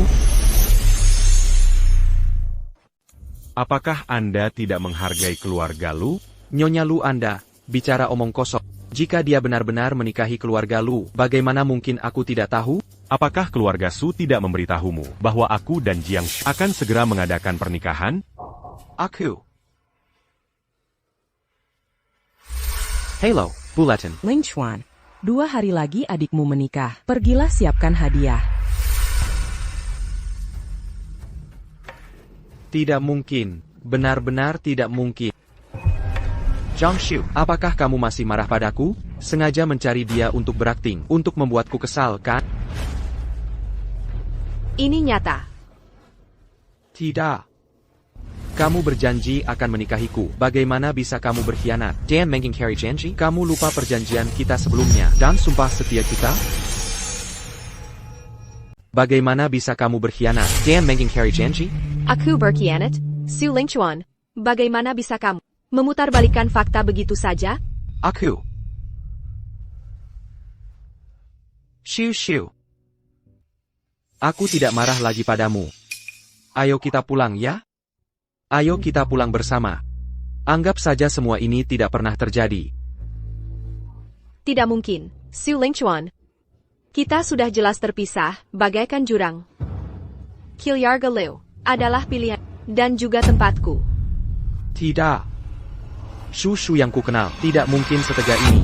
Apakah Anda tidak menghargai keluarga Lu? Nyonya Lu, Anda bicara omong kosong. Jika dia benar-benar menikahi keluarga Lu, bagaimana mungkin aku tidak tahu? Apakah keluarga Su tidak memberitahumu bahwa aku dan Jiang Shu akan segera mengadakan pernikahan? Hello, Bulletin. Lingchuan, 2 hari lagi adikmu menikah. Pergilah siapkan hadiah. Tidak mungkin. Benar-benar tidak mungkin. Zhang Shu, apakah kamu masih marah padaku? Sengaja mencari dia untuk berakting, untuk membuatku kesal, kan? Ini nyata. Tidak. Kamu berjanji akan menikahiku. Bagaimana bisa kamu berkhianat? Dan mengingkari janji? Kamu lupa perjanjian kita sebelumnya dan sumpah setia kita? Bagaimana bisa kamu berkhianat dan mengingkari janji? Aku berkhianat? Su Lingchuan, bagaimana bisa kamu memutarbalikkan fakta begitu saja? Shu. Aku tidak marah lagi padamu. Ayo kita pulang ya? Ayo kita pulang bersama. Anggap saja semua ini tidak pernah terjadi. Tidak mungkin, Su Lingchuan. Kita sudah jelas terpisah, bagaikan jurang. Keluarga Liu adalah pilihan, dan juga tempatku. Tidak. Shu yang ku kenal, tidak mungkin setegak ini.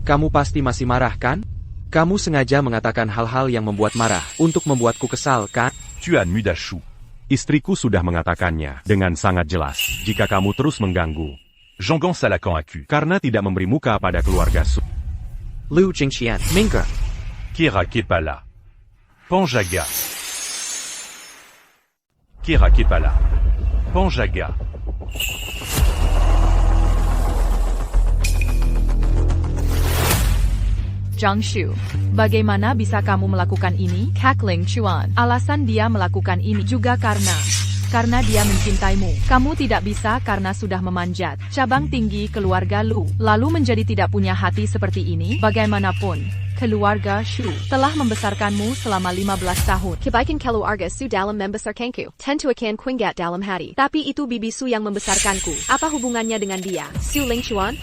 Kamu pasti masih marah, kan? Kamu sengaja mengatakan hal-hal yang membuat marah, untuk membuatku kesal, kan? Tuan muda Shu. Istriku sudah mengatakannya dengan sangat jelas. Jika kamu terus mengganggu, Zhonggang salakan aku. Karena tidak memberi muka pada keluarga Su. Lu Jingqian, Mingke. Kira kepala. Panjaga. Kira kepala. Panjaga. Zhang Shu, bagaimana bisa kamu melakukan ini? Kak Lingchuan, alasan dia melakukan ini juga karena dia mencintaimu. Kamu tidak bisa karena sudah memanjat cabang tinggi keluarga Lu, lalu menjadi tidak punya hati seperti ini. Bagaimanapun, keluarga Shu telah membesarkanmu selama 15 tahun. Kebaikan keluarga Su dalam membesarkanku, tentu akan kuingat dalam hati. Tapi itu bibi Su yang membesarkanku. Apa hubungannya dengan dia? Su Lingchuan?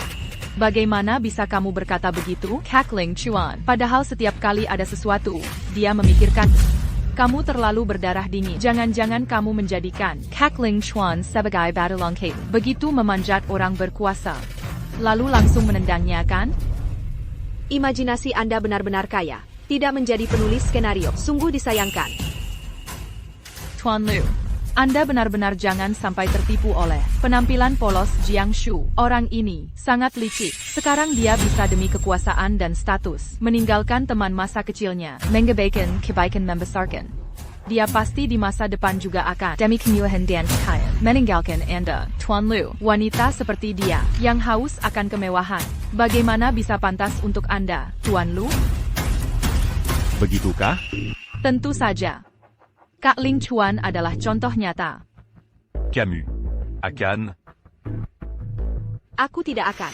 Bagaimana bisa kamu berkata begitu, Kak Lingchuan? Padahal setiap kali ada sesuatu, dia memikirkan. Kamu terlalu berdarah dingin. Jangan-jangan kamu menjadikan Kak Lingchuan sebagai batulang Kate. Begitu memanjat orang berkuasa. Lalu langsung menendangnya, kan? Imajinasi Anda benar-benar kaya. Tidak menjadi penulis skenario. Sungguh disayangkan. Tuan Lu, Anda benar-benar jangan sampai tertipu oleh penampilan polos Jiang Shu. Orang ini sangat licik. Sekarang dia bisa demi kekuasaan dan status meninggalkan teman masa kecilnya, mengabaikan kebaikan membesarkan. Dia pasti di masa depan juga akan demi kemewahan dan kekayaan meninggalkan Anda, Tuan Lu. Wanita seperti dia yang haus akan kemewahan, bagaimana bisa pantas untuk Anda, Tuan Lu? Begitukah? Tentu saja. Kak Ling Chuan adalah contoh nyata. Camus. Akan. Aku tidak akan.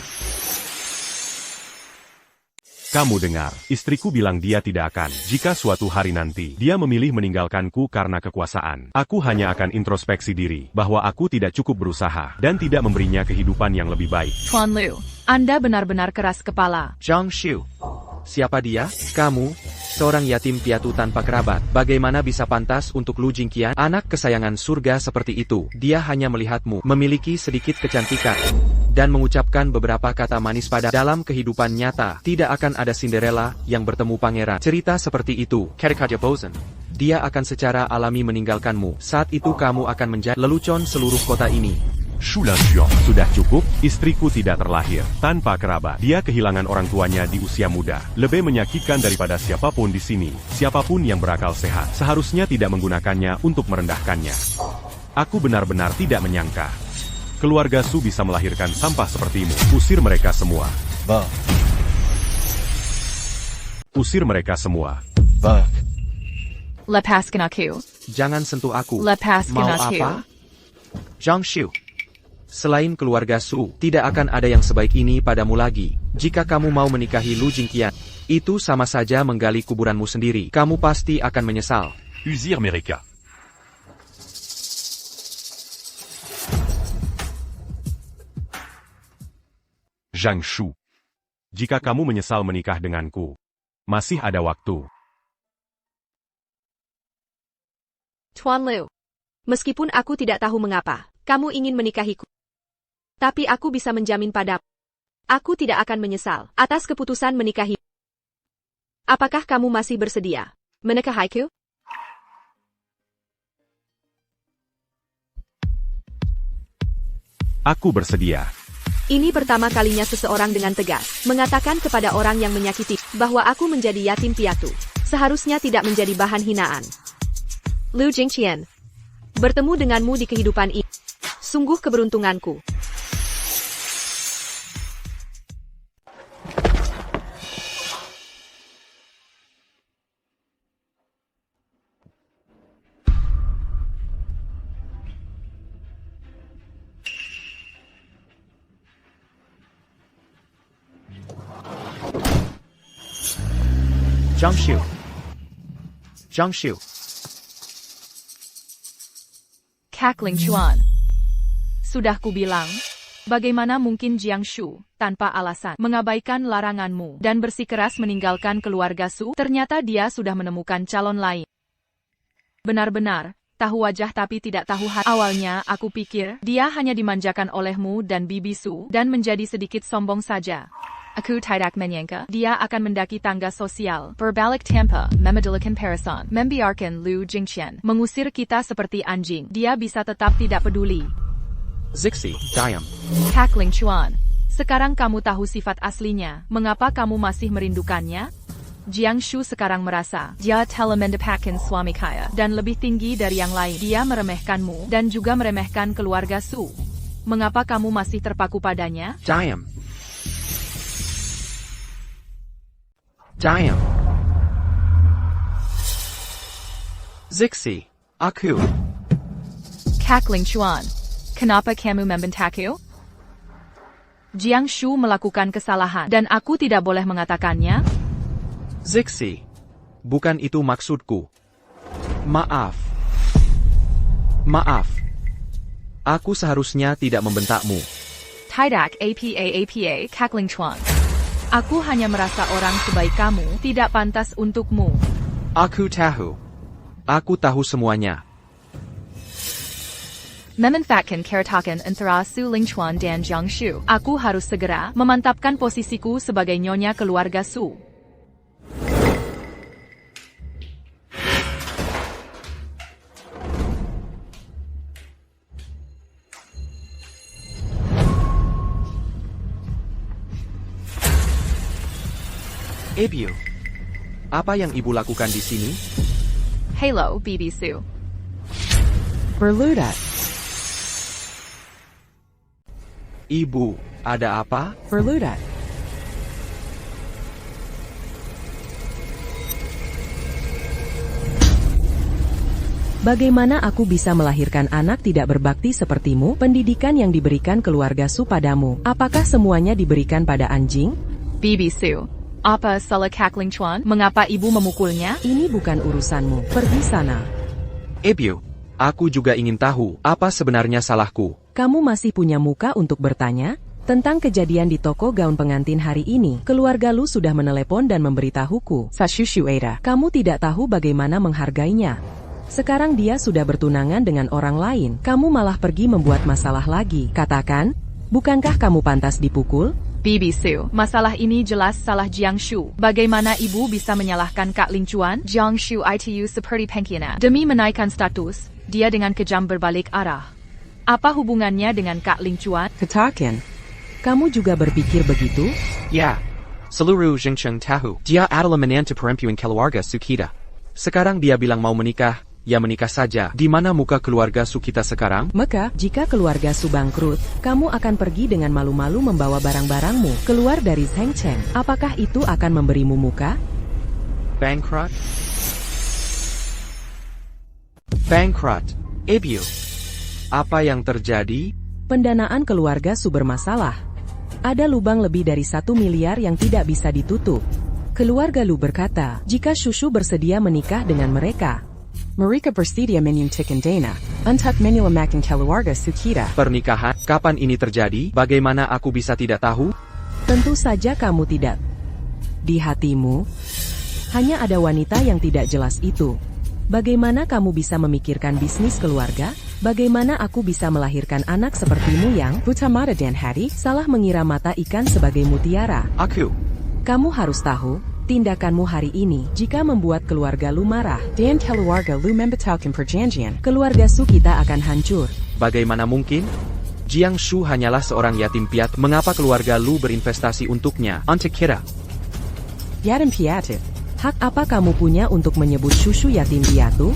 Kamu dengar, istriku bilang dia tidak akan. Jika suatu hari nanti, dia memilih meninggalkanku karena kekuasaan. Aku hanya akan introspeksi diri, bahwa aku tidak cukup berusaha, dan tidak memberinya kehidupan yang lebih baik. Tuan Lu, Anda benar-benar keras kepala. Jiang Shu. Siapa dia? Kamu, seorang yatim piatu tanpa kerabat. Bagaimana bisa pantas untuk Lu Jingqian, anak kesayangan surga seperti itu? Dia hanya melihatmu, memiliki sedikit kecantikan, dan mengucapkan beberapa kata manis pada dalam kehidupan nyata. Tidak akan ada Cinderella yang bertemu pangeran. Cerita seperti itu, Karikaja Bosen. Dia akan secara alami meninggalkanmu. Saat itu kamu akan menjadi lelucon seluruh kota ini. Shu Lanxiong, sudah cukup, istriku tidak terlahir, tanpa kerabat. Dia kehilangan orang tuanya di usia muda. Lebih menyakitkan daripada siapapun di sini. Siapapun yang berakal sehat, seharusnya tidak menggunakannya untuk merendahkannya. Aku benar-benar tidak menyangka. Keluarga Su bisa melahirkan sampah sepertimu. Usir mereka semua. Va. Usir mereka semua. Va. Lepaskan aku. Jangan sentuh aku. Lepaskan Mau aku. apa? Jiang Shu. Selain keluarga Su, tidak akan ada yang sebaik ini padamu lagi. Jika kamu mau menikahi Lu Jingqian, itu sama saja menggali kuburanmu sendiri. Kamu pasti akan menyesal. Usir mereka. Zhang Shu. Jika kamu menyesal menikah denganku, masih ada waktu. Tuan Lu, meskipun aku tidak tahu mengapa kamu ingin menikahiku, tapi aku bisa menjamin padamu, aku tidak akan menyesal atas keputusan menikahi. Apakah kamu masih bersedia menikahiku? Aku bersedia. Ini pertama kalinya seseorang dengan tegas mengatakan kepada orang yang menyakiti bahwa aku menjadi yatim piatu. Seharusnya tidak menjadi bahan hinaan. Lu Jingqian, bertemu denganmu di kehidupan ini sungguh keberuntunganku. Jiang Shu. Jiang Shu. Kak Ling Chuan. Sudah kubilang, bagaimana mungkin Jiang Shu, tanpa alasan, mengabaikan laranganmu dan bersikeras meninggalkan keluarga Su? Ternyata dia sudah menemukan calon lain. Benar-benar, tahu wajah tapi tidak tahu hati. Awalnya aku pikir, dia hanya dimanjakan olehmu dan Bibi Su, dan menjadi sedikit sombong saja. Aku tidak menyangka, dia akan mendaki tangga sosial, berbalik tanpa memedalikan comparison, membiarkan Lu Jingqian mengusir kita seperti anjing. Dia bisa tetap tidak peduli. Zixi, diam. Kak Ling Chuan, sekarang kamu tahu sifat aslinya, mengapa kamu masih merindukannya? Jiang Shu sekarang merasa, dia telah mendapatkan suami kaya, dan lebih tinggi dari yang lain. Dia meremehkanmu, dan juga meremehkan keluarga Su. Mengapa kamu masih terpaku padanya? Diam. Diam. Zixi, aku. Kak Ling Chuan, kenapa kamu membentakku? Jiang Shu melakukan kesalahan, dan aku tidak boleh mengatakannya? Zixi, bukan itu maksudku. Maaf. Maaf. Aku seharusnya tidak membentakmu. Tidak apa Kak Ling Chuan. Aku hanya merasa orang sebaik kamu tidak pantas untukmu. Aku tahu. Aku tahu semuanya. Memanfaatkan keretakan antara Su Lingchuan dan Jiang Shu. Aku harus segera memantapkan posisiku sebagai nyonya keluarga Su. Ebio, apa yang ibu lakukan di sini? Hello, Bibi Su. Berludat. Ibu, ada apa? Berludat. Bagaimana aku bisa melahirkan anak tidak berbakti sepertimu? Pendidikan yang diberikan keluarga Su padamu, apakah semuanya diberikan pada anjing? Bibi Su. Apa salah Cackling Chuan? Mengapa ibu memukulnya? Ini bukan urusanmu, pergi sana. Ebio, aku juga ingin tahu, apa sebenarnya salahku? Kamu masih punya muka untuk bertanya? Tentang kejadian di toko gaun pengantin hari ini, keluarga Lu sudah menelepon dan memberitahuku. Sashushu Ada, kamu tidak tahu bagaimana menghargainya. Sekarang dia sudah bertunangan dengan orang lain, kamu malah pergi membuat masalah lagi. Katakan, bukankah kamu pantas dipukul? Bibi Su, masalah ini jelas salah Jiangshu. Bagaimana ibu bisa menyalahkan Kak Ling Chuan? Jiangshu itu seperti pengkhianat. Demi menaikkan status, dia dengan kejam berbalik arah. Apa hubungannya dengan Kak Ling Chuan? Katakan, kamu juga berpikir begitu? Ya, seluruh Zhengcheng tahu, dia adalah menantu perempuan keluarga Sukita. Sekarang dia bilang mau menikah. Ya menikah saja. Di mana muka keluarga Su kita sekarang? Maka, jika keluarga Su bangkrut, kamu akan pergi dengan malu-malu membawa barang-barangmu keluar dari Zhengcheng. Apakah itu akan memberimu muka? Bankrupt? Bankrupt. Ebio. Apa yang terjadi? Pendanaan keluarga Su bermasalah. Ada lubang lebih dari 1 miliar yang tidak bisa ditutup. Keluarga Lu berkata, jika Shushu bersedia menikah dengan mereka, mereka bersedia menyuntikkan dana untuk menyelamatkan keluarga Sukita. Pernikahan? Kapan ini terjadi? Bagaimana aku bisa tidak tahu? Tentu saja kamu tidak. Di hatimu, hanya ada wanita yang tidak jelas itu. Bagaimana kamu bisa memikirkan bisnis keluarga? Bagaimana aku bisa melahirkan anak sepertimu yang buta mata dan hati, salah mengira mata ikan sebagai mutiara? Kamu harus tahu, tindakanmu hari ini jika membuat keluarga Lu marah dan keluarga Lu membatalkan perjanjian, keluarga Su kita akan hancur. Bagaimana mungkin? Jiangshu hanyalah seorang yatim piatu. Mengapa keluarga Lu berinvestasi untuknya? Untuk kita. Yatim piatu? Hak apa kamu punya untuk menyebut Shushu yatim piatu?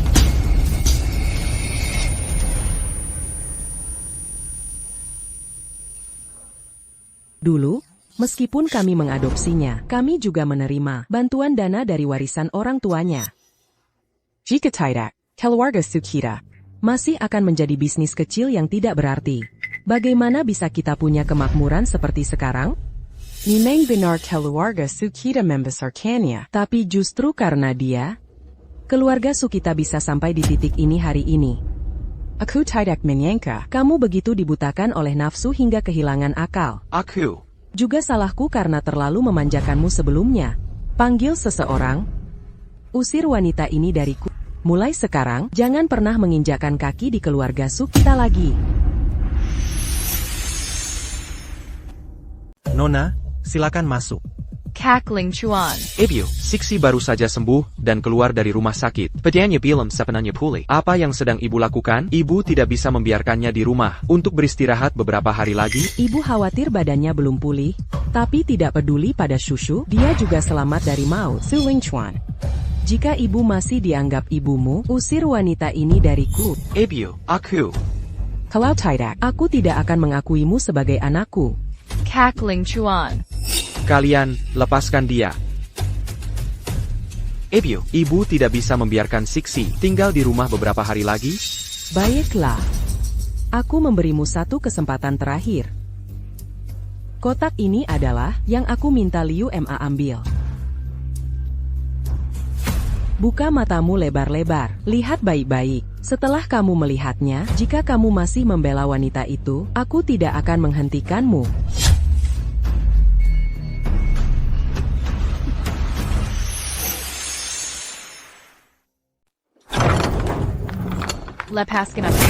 Dulu, meskipun kami mengadopsinya, kami juga menerima bantuan dana dari warisan orang tuanya. Jika tidak, keluarga Sukita masih akan menjadi bisnis kecil yang tidak berarti. Bagaimana bisa kita punya kemakmuran seperti sekarang? Memang benar keluarga Sukita membesarkannya, tapi justru karena dia, keluarga Sukita bisa sampai di titik ini hari ini. Aku tidak menyangka kamu begitu dibutakan oleh nafsu hingga kehilangan akal. Aku juga salahku karena terlalu memanjakanmu sebelumnya. Panggil seseorang. Usir wanita ini dariku. Mulai sekarang, jangan pernah menginjakkan kaki di keluarga Su kita lagi. Nona, silakan masuk. Cackling Chuan. Ebio, Siksi baru saja sembuh dan keluar dari rumah sakit. Pedianya bilang sebenarnya pulih. Apa yang sedang ibu lakukan? Ibu tidak bisa membiarkannya di rumah untuk beristirahat beberapa hari lagi. Ibu khawatir badannya belum pulih, tapi tidak peduli pada Shushu. Dia juga selamat dari maut. Su Lingchuan. Jika ibu masih dianggap ibumu, usir wanita ini dariku. Ebio, aku. Kalau tidak, aku tidak akan mengakuimu sebagai anakku. Cackling Chuan. Kalian, lepaskan dia. Ebio, ibu tidak bisa membiarkan Siksi tinggal di rumah beberapa hari lagi. Baiklah. Aku memberimu satu kesempatan terakhir. Kotak ini adalah yang aku minta Liu Ma ambil. Buka matamu lebar-lebar, lihat baik-baik. Setelah kamu melihatnya, jika kamu masih membela wanita itu, aku tidak akan menghentikanmu. Lepaskan aku.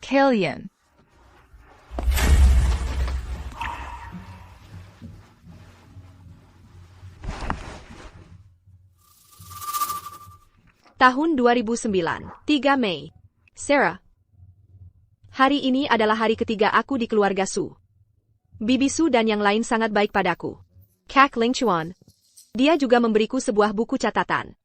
Kalian. Tahun 2009, 3 Mei. Sarah. Hari ini adalah hari ketiga aku di keluarga Su. Bibi Su dan yang lain sangat baik padaku. Kak Ling Chuan. Dia juga memberiku sebuah buku catatan.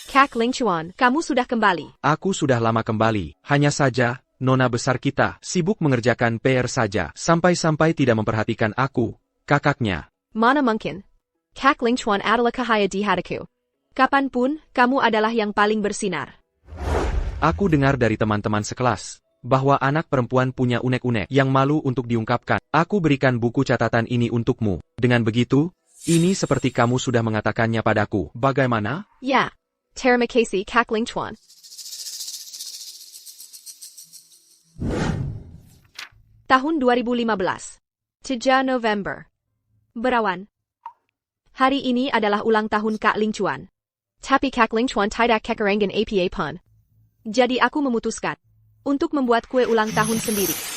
Kak Ling Chuan, kamu sudah kembali. Aku sudah lama kembali, hanya saja, nona besar kita sibuk mengerjakan PR saja, sampai-sampai tidak memperhatikan aku, kakaknya. Mana mungkin? Kak Ling Chuan adalah cahaya di hatiku. Kapanpun, kamu adalah yang paling bersinar. Aku dengar dari teman-teman sekelas, bahwa anak perempuan punya unek-unek yang malu untuk diungkapkan. Aku berikan buku catatan ini untukmu. Dengan begitu, ini seperti kamu sudah mengatakannya padaku. Bagaimana? Ya. Terima kasih, Kak Ling Chuan. Tahun 2015. 3 November. Berawan. Hari ini adalah ulang tahun Kak Ling Chuan. Tapi Kak Ling Chuan tidak kekurangan APA pun. Jadi aku memutuskan untuk membuat kue ulang tahun sendiri.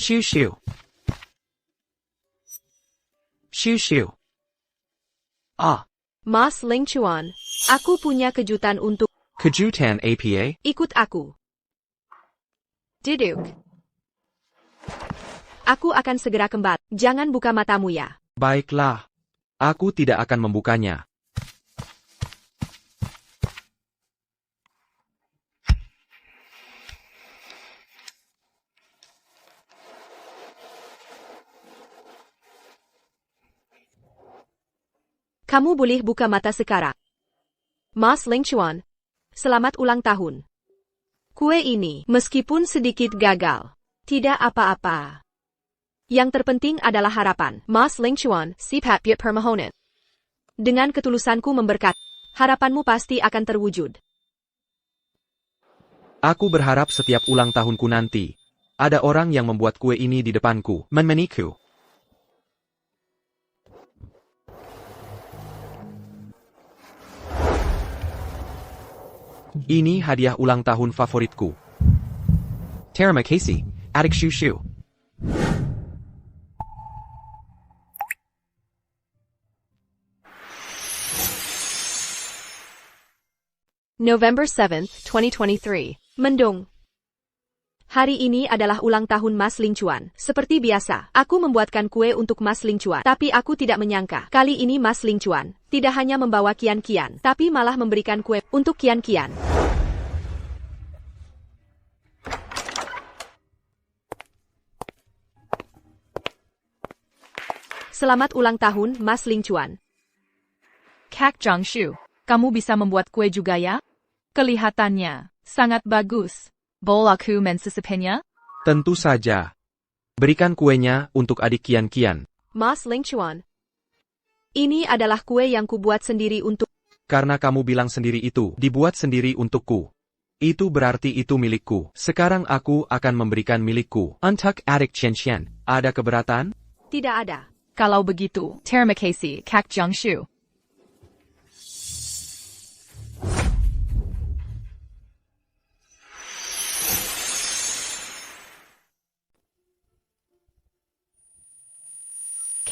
Shoo shoo. Shoo shoo. Ah. Mas Ling Chuan, aku punya kejutan untuk. Kejutan APA? Ikut aku. Duduk. Aku akan segera kembali. Jangan buka matamu ya. Baiklah. Aku tidak akan membukanya. Kamu boleh buka mata sekarang. Mas Ling Chuan, selamat ulang tahun. Kue ini, meskipun sedikit gagal, tidak apa-apa. Yang terpenting adalah harapan. Mas Ling Chuan, sipat biat permohonan. Dengan ketulusanku memberkat, harapanmu pasti akan terwujud. Aku berharap setiap ulang tahunku nanti, ada orang yang membuat kue ini di depanku, menmeniku. Ini hadiah ulang tahun favoritku. Terima kasih, adik Shushu. November 7, 2023. Mendung. Hari ini adalah ulang tahun Mas Ling Chuan. Seperti biasa, aku membuatkan kue untuk Mas Ling Chuan. Tapi aku tidak menyangka, kali ini Mas Ling Chuan tidak hanya membawa kian-kian, tapi malah memberikan kue untuk kian-kian. Selamat ulang tahun, Mas Ling Chuan. Kak Jiangshu, kamu bisa membuat kue juga ya? Kelihatannya sangat bagus. Boleh aku mensisipinya? Tentu saja. Berikan kuenya untuk adik kian-kian. Mas Ling Chuan. Ini adalah kue yang kubuat sendiri untuk... Karena kamu bilang sendiri itu, dibuat sendiri untukku. Itu berarti itu milikku. Sekarang aku akan memberikan milikku. Untuk adik Chen-Chen, ada keberatan? Tidak ada. Kalau begitu, terima kasih, Kak Jiangshu.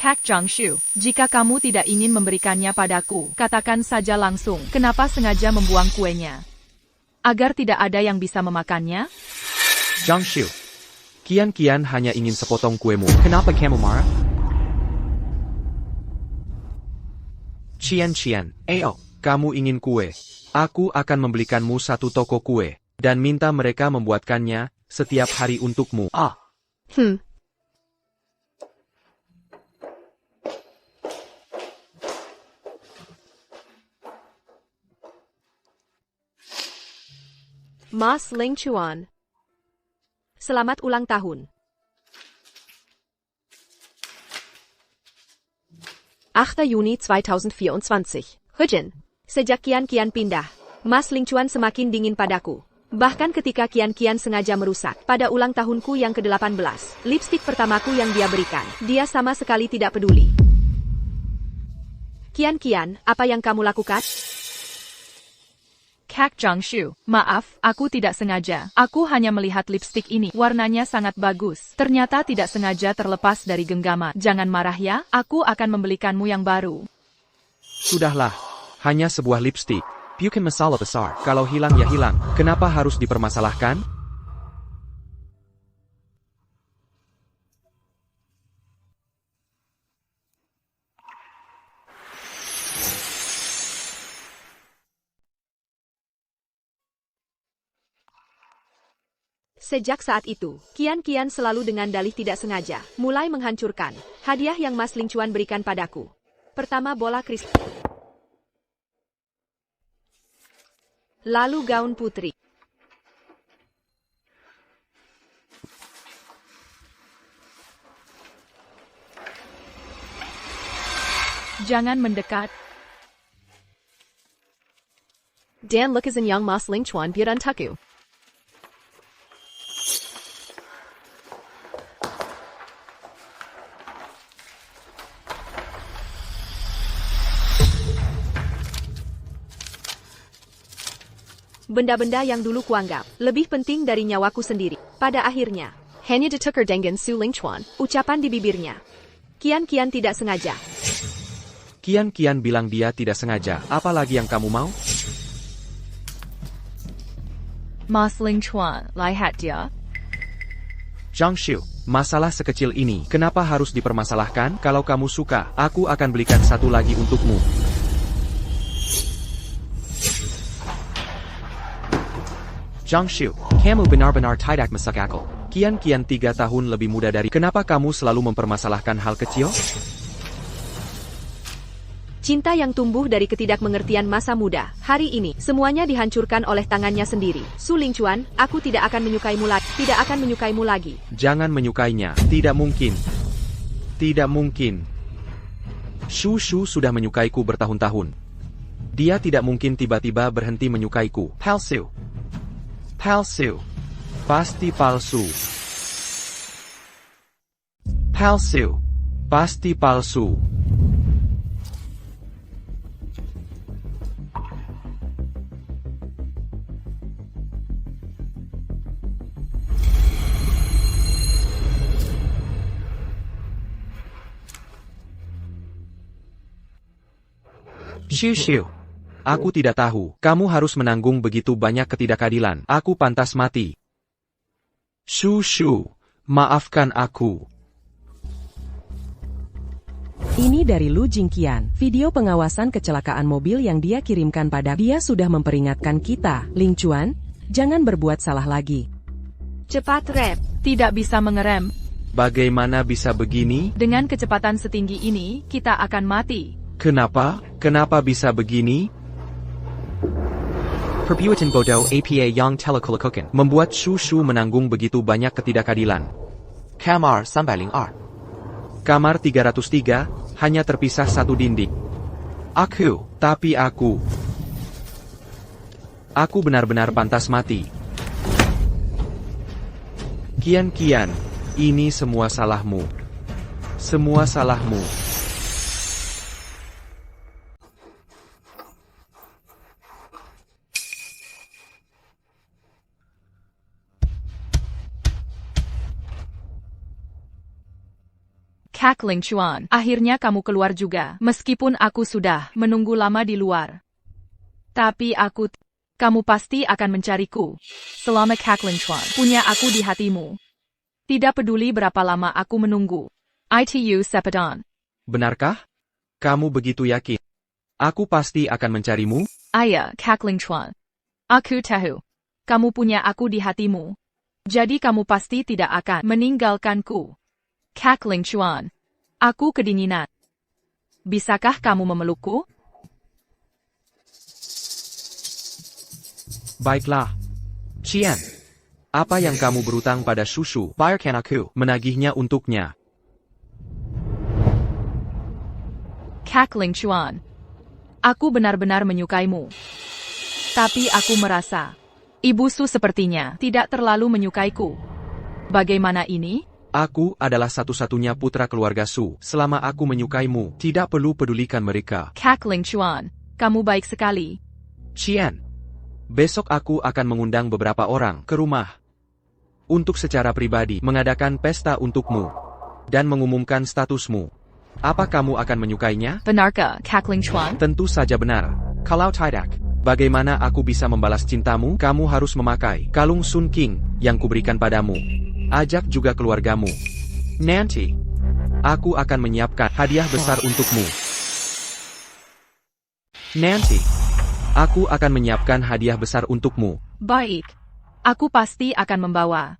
Kak Jiangshu, jika kamu tidak ingin memberikannya padaku, katakan saja langsung, kenapa sengaja membuang kuenya? Agar tidak ada yang bisa memakannya? Jiangshu, kian-kian hanya ingin sepotong kuemu. Kenapa kamu marah? Qian-Qian, kamu ingin kue. Aku akan membelikanmu satu toko kue, dan minta mereka membuatkannya setiap hari untukmu. Mas Ling Chuan. Selamat ulang tahun. 8. Juni 2024. Hujan. Sejak Kian pindah, Mas Ling Chuan semakin dingin padaku. Bahkan ketika Kian sengaja merusak, pada ulang tahunku yang ke-18, lipstik pertamaku yang dia berikan, dia sama sekali tidak peduli. Kian, apa yang kamu lakukan? Kak Jiangshu, maaf, aku tidak sengaja. Aku hanya melihat lipstik ini. Warnanya sangat bagus. Ternyata tidak sengaja terlepas dari genggaman. Jangan marah ya, aku akan membelikanmu yang baru. Sudahlah, hanya sebuah lipstik. Bukan masalah besar. Kalau hilang ya hilang. Kenapa harus dipermasalahkan? Sejak saat itu, Kian selalu dengan dalih tidak sengaja, mulai menghancurkan hadiah yang Mas Ling Chuan berikan padaku. Pertama bola kristal. Lalu gaun putri. Jangan mendekat. Dan lukasan yang Mas Ling Chuan biaran taku. Benda-benda yang dulu kuanggap lebih penting dari nyawaku sendiri. Pada akhirnya, hanya ditukar dengan Su Ling Chuan. Ucapan di bibirnya. Kian tidak sengaja. Kian bilang dia tidak sengaja. Apa lagi yang kamu mau? Mas Ling Chuan, lihat dia. Jiangshu, masalah sekecil ini, kenapa harus dipermasalahkan? Kalau kamu suka, aku akan belikan satu lagi untukmu. Jiangshu, kamu benar-benar tidak masuk akal. Kian 3 tahun lebih muda dari. Kenapa kamu selalu mempermasalahkan hal kecil? Cinta yang tumbuh dari ketidakmengertian masa muda. Hari ini, semuanya dihancurkan oleh tangannya sendiri. Su Ling Chuan, aku tidak akan menyukaimu lagi. Tidak akan menyukaimu lagi. Jangan menyukainya. Tidak mungkin. Tidak mungkin. Shu sudah menyukaiku bertahun-tahun. Dia tidak mungkin tiba-tiba berhenti menyukaiku. Palsu. Palsu. Pasti palsu. Palsu. Pasti palsu. Shu. Aku tidak tahu. Kamu harus menanggung begitu banyak ketidakadilan. Aku pantas mati. Shu, maafkan aku. Ini dari Lu Jingqian. Video pengawasan kecelakaan mobil yang dia kirimkan pada dia sudah memperingatkan kita. Ling Chuan, jangan berbuat salah lagi. Cepat rem. Tidak bisa mengerem. Bagaimana bisa begini? Dengan kecepatan setinggi ini, kita akan mati. Kenapa? Kenapa bisa begini? Perbuatan bodoh APA yang telekulakukan membuat Shu menanggung begitu banyak ketidakadilan. Kamar 302. Kamar 303, hanya terpisah satu dinding. Tapi aku benar-benar pantas mati. Kian, ini semua salahmu. Semua salahmu. Kak Ling Chuan, akhirnya kamu keluar juga. Meskipun aku sudah menunggu lama di luar. Tapi kamu pasti akan mencariku. Selama Kak Ling Chuan punya aku di hatimu. Tidak peduli berapa lama aku menunggu. Itu Sepadan. Benarkah? Kamu begitu yakin? Aku pasti akan mencarimu? Ayah, Kak Ling Chuan. Aku tahu. Kamu punya aku di hatimu. Jadi kamu pasti tidak akan meninggalkanku. Kak Ling Chuan. Aku kedinginan. Bisakah kamu memelukku? Baiklah. Qian. Apa yang kamu berutang pada Shu? Bayarkan aku menagihnya untuknya. Cackling Chuan. Aku benar-benar menyukaimu. Tapi aku merasa, Ibu Su sepertinya tidak terlalu menyukaiku. Bagaimana ini? Aku adalah satu-satunya putra keluarga Su. Selama aku menyukaimu, tidak perlu pedulikan mereka. Cackling Chuan, kamu baik sekali. Qian, besok aku akan mengundang beberapa orang ke rumah untuk secara pribadi mengadakan pesta untukmu dan mengumumkan statusmu. Apa kamu akan menyukainya? Benarkah, Cackling Chuan? Tentu saja benar. Kalau tidak, bagaimana aku bisa membalas cintamu? Kamu harus memakai kalung Sun King yang kuberikan padamu. Ajak juga keluargamu. Nanti, aku akan menyiapkan hadiah besar untukmu. Nanti, aku akan menyiapkan hadiah besar untukmu. Baik. Aku pasti akan membawa.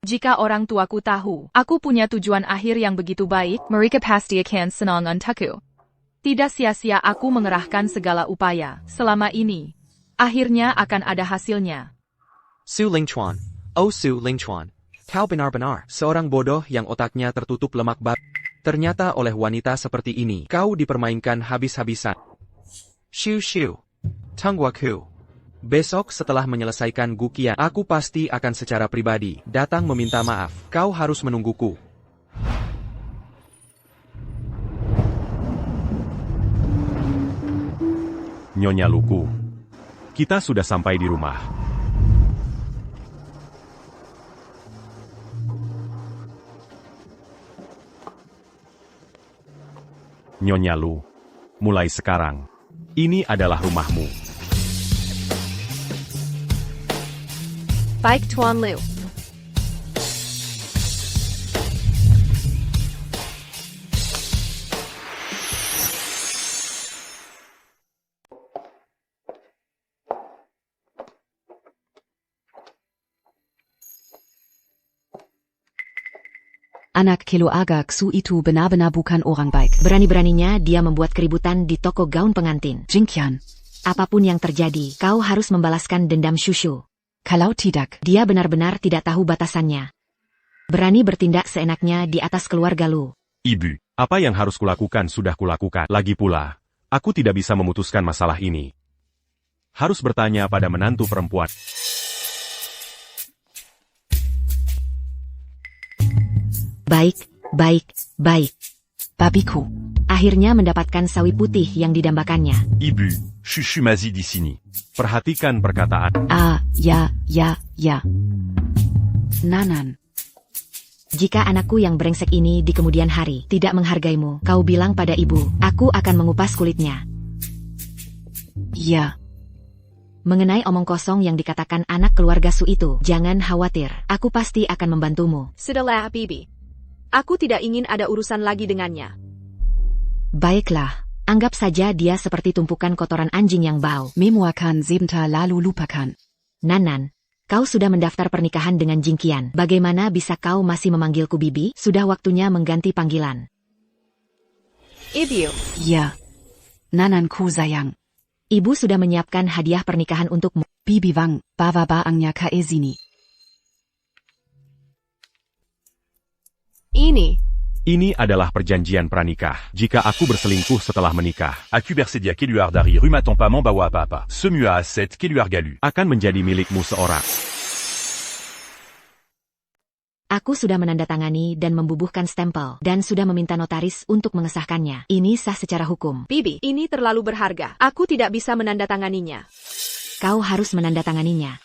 Jika orang tuaku tahu, aku punya tujuan akhir yang begitu baik, mereka pasti akan senang untukku. Tidak sia-sia aku mengerahkan segala upaya selama ini. Akhirnya akan ada hasilnya. Su Lingchuan. Oh Su Lingchuan. Kau benar-benar seorang bodoh yang otaknya tertutup lemak babi. Ternyata oleh wanita seperti ini, kau dipermainkan habis-habisan. Shu Shu. Tungguaku. Besok setelah menyelesaikan Guqian, aku pasti akan secara pribadi datang meminta maaf. Kau harus menungguku. Nyonya Luku. Kita sudah sampai di rumah. Nyonya Lu, mulai sekarang, ini adalah rumahmu. Baik Tuan Liu. Anak keluarga Xu itu benar-benar bukan orang baik. Berani-beraninya dia membuat keributan di toko gaun pengantin. Jingqian, apapun yang terjadi, kau harus membalaskan dendam Shushu. Kalau tidak, dia benar-benar tidak tahu batasannya. Berani bertindak seenaknya di atas keluarga Lu. Ibu, apa yang harus kulakukan sudah kulakukan. Lagi pula, aku tidak bisa memutuskan masalah ini. Harus bertanya pada menantu perempuan. Baik, baik, baik. Babiku akhirnya mendapatkan sawi putih yang didambakannya. Ibu, Shushu Mazi di sini. Perhatikan perkataan. Ya. Nanan. Jika anakku yang brengsek ini di kemudian hari tidak menghargaimu, kau bilang pada ibu, aku akan mengupas kulitnya. Ya. Mengenai omong kosong yang dikatakan anak keluarga Su itu, jangan khawatir, aku pasti akan membantumu. Sudahlah, Bibi. Aku tidak ingin ada urusan lagi dengannya. Baiklah, anggap saja dia seperti tumpukan kotoran anjing yang bau. Memuakan sebentar lalu lupakan. Nanan, kau sudah mendaftar pernikahan dengan Jingqian. Bagaimana bisa kau masih memanggilku Bibi? Sudah waktunya mengganti panggilan. Ibu. Ya. Nananku sayang. Ibu sudah menyiapkan hadiah pernikahan untukmu. Bibi Wang, bawa baangnya ke sini. Ini adalah perjanjian pranikah. Jika aku berselingkuh setelah menikah, Aku bersedia keluar dari rumah tanpa membawa apa-apa. Semua aset keluarga Lu akan menjadi milikmu seorang. Aku sudah menandatangani dan membubuhkan stempel, dan sudah meminta notaris untuk mengesahkannya. Ini sah secara hukum. Bibi, ini terlalu berharga. Aku tidak bisa menandatanganinya. Kau harus menandatanganinya.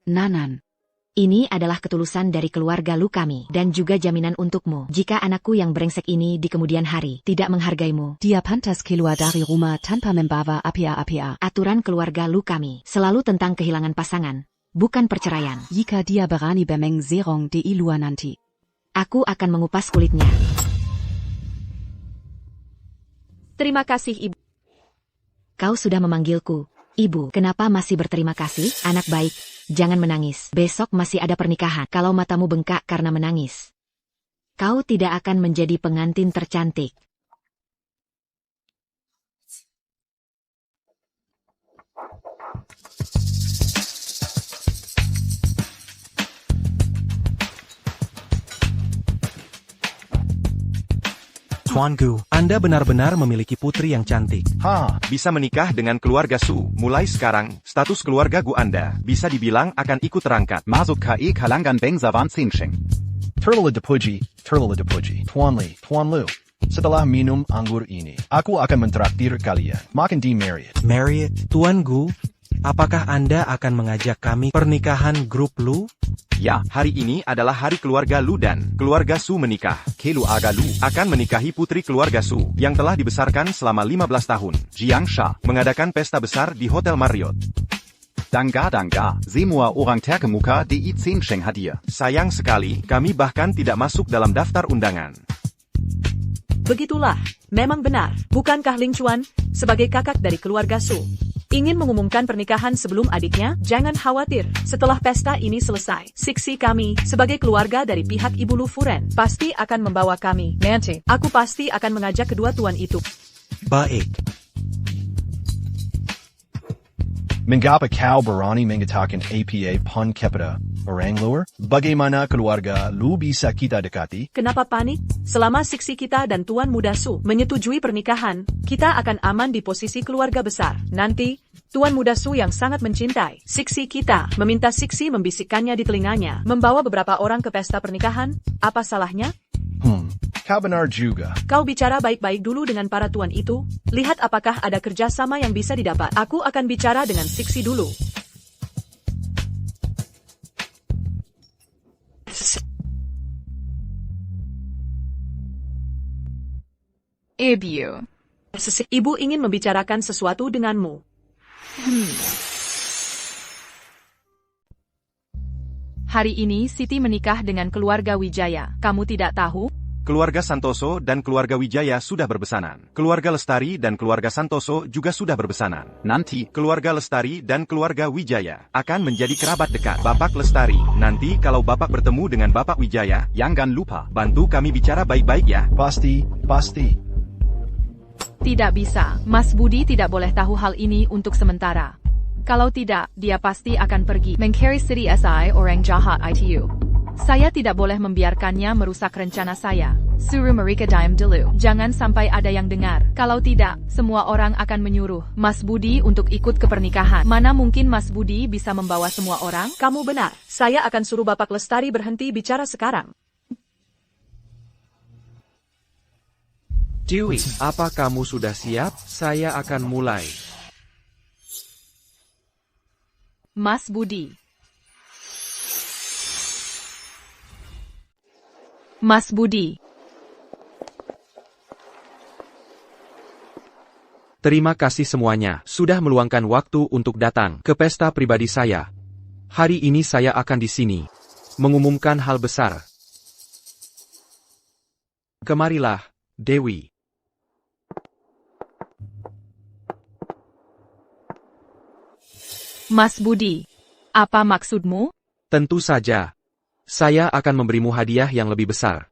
Nanan. Ini adalah ketulusan dari keluarga Lu kami, dan juga jaminan untukmu. Jika anakku yang brengsek ini di kemudian hari tidak menghargaimu, dia pantas keluar dari rumah tanpa membawa apa-apa. Aturan keluarga Lu kami selalu tentang kehilangan pasangan, bukan perceraian. Jika dia berani bermengzerong di luar nanti, aku akan mengupas kulitnya. Terima kasih, Ibu. Kau sudah memanggilku Ibu. Kenapa masih berterima kasih? Anak baik, jangan menangis. Besok masih ada pernikahan. Kalau matamu bengkak karena menangis, kau tidak akan menjadi pengantin tercantik. Tuan Gu, Anda benar-benar memiliki putri yang cantik. Bisa menikah dengan keluarga Su. Mulai sekarang, status keluarga Gu Anda bisa dibilang akan ikut terangkat. Masuk ke kalangan bangsawan Xingsheng. Turtle Depuji, Tuan Li, Tuan Lu. Setelah minum anggur ini, aku akan mentraktir kalian makan di Marriott. Marriott, Tuan Gu, apakah Anda akan mengajak kami pernikahan grup Lu? Ya, hari ini adalah hari keluarga Lu dan keluarga Su menikah. Keluarga Lu Akan menikahi putri keluarga Su yang telah dibesarkan selama 15 tahun. Jiang Sha. Mengadakan pesta besar di Hotel Marriott. Dangga, semua orang terkemuka di Xingsheng hadir. Sayang sekali, kami bahkan tidak masuk dalam daftar undangan. Begitulah, memang benar. Bukankah Ling Chuan, sebagai kakak dari keluarga Su, ingin mengumumkan pernikahan sebelum adiknya? Jangan khawatir, setelah pesta ini selesai, Siksi kami, sebagai keluarga dari pihak Ibu Lu Furen, pasti akan membawa kami. Nanti, aku pasti akan mengajak kedua tuan itu. Baik. Mengapa kau berani mengatakan APA pun kepada orang luar? Bagaimana keluarga Lu bisa kita dekati? Kenapa panik? Selama Siksi kita dan Tuan Muda Su menyetujui pernikahan, kita akan aman di posisi keluarga besar. Nanti, Tuan Muda Su yang sangat mencintai Siksi kita meminta Siksi membisikkannya di telinganya, membawa beberapa orang ke pesta pernikahan. Apa salahnya? Kau benar juga. Kau bicara baik-baik dulu dengan para tuan itu. Lihat apakah ada kerjasama yang bisa didapat. Aku akan bicara dengan Siksi dulu. Ibu. Ibu ingin membicarakan sesuatu denganmu. Hari ini Siti menikah dengan keluarga Wijaya. Kamu tidak tahu? Keluarga Santoso dan keluarga Wijaya sudah berbesanan. Keluarga Lestari dan keluarga Santoso juga sudah berbesanan. Nanti, keluarga Lestari dan keluarga Wijaya akan menjadi kerabat dekat. Bapak Lestari, nanti kalau Bapak bertemu dengan Bapak Wijaya, jangan lupa, bantu kami bicara baik-baik ya. Pasti. Tidak bisa. Mas Budi tidak boleh tahu hal ini untuk sementara. Kalau tidak, dia pasti akan pergi. Mengcari Siti SI orang jahat itu. Saya tidak boleh membiarkannya merusak rencana saya. Suruh mereka diam dulu. Jangan sampai ada yang dengar. Kalau tidak, semua orang akan menyuruh Mas Budi untuk ikut ke pernikahan. Mana mungkin Mas Budi bisa membawa semua orang? Kamu benar. Saya akan suruh Bapak Lestari berhenti bicara sekarang. Dewi, apa kamu sudah siap? Saya akan mulai. Mas Budi. Mas Budi. Terima kasih semuanya, sudah meluangkan waktu untuk datang ke pesta pribadi saya. Hari ini saya akan di sini mengumumkan hal besar. Kemarilah, Dewi. Mas Budi, apa maksudmu? Tentu saja. Saya akan memberimu hadiah yang lebih besar.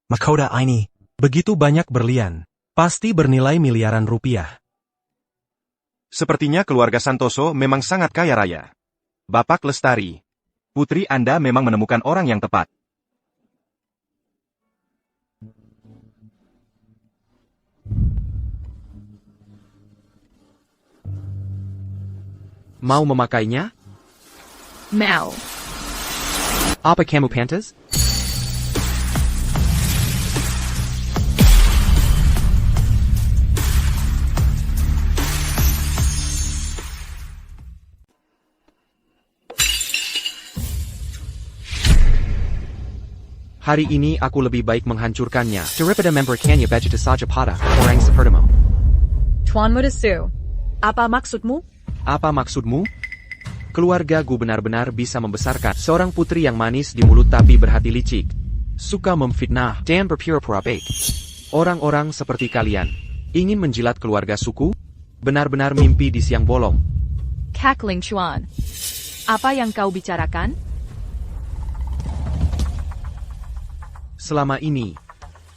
Mahkota ini, begitu banyak berlian, pasti bernilai miliaran rupiah. Sepertinya keluarga Santoso memang sangat kaya raya. Bapak Lestari, putri Anda memang menemukan orang yang tepat. Mau memakainya? Mau. Apa kamu pantas? Hari ini aku lebih baik menghancurkannya. Daripada memberkannya begitu saja pada orang sepertimu. Tuan Muda Su, apa maksudmu? Apa maksudmu? Keluarga Gu benar-benar bisa membesarkan seorang putri yang manis di mulut tapi berhati licik. Suka memfitnah dan berpura-pura baik. Orang-orang seperti kalian ingin menjilat keluarga suku? Benar-benar mimpi di siang bolong. Kak Ling Chuan, apa yang kau bicarakan? Selama ini,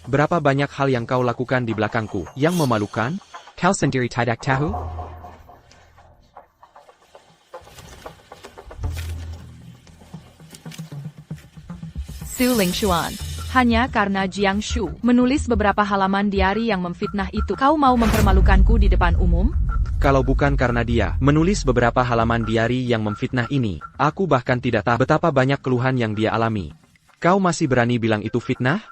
berapa banyak hal yang kau lakukan di belakangku yang memalukan? Kau sendiri tidak tahu? Su Lingchuan. Hanya karena Jiang Shu menulis beberapa halaman diari yang memfitnah itu, kau mau mempermalukanku di depan umum? Kalau bukan karena dia menulis beberapa halaman diari yang memfitnah ini, aku bahkan tidak tahu betapa banyak keluhan yang dia alami. Kau masih berani bilang itu fitnah?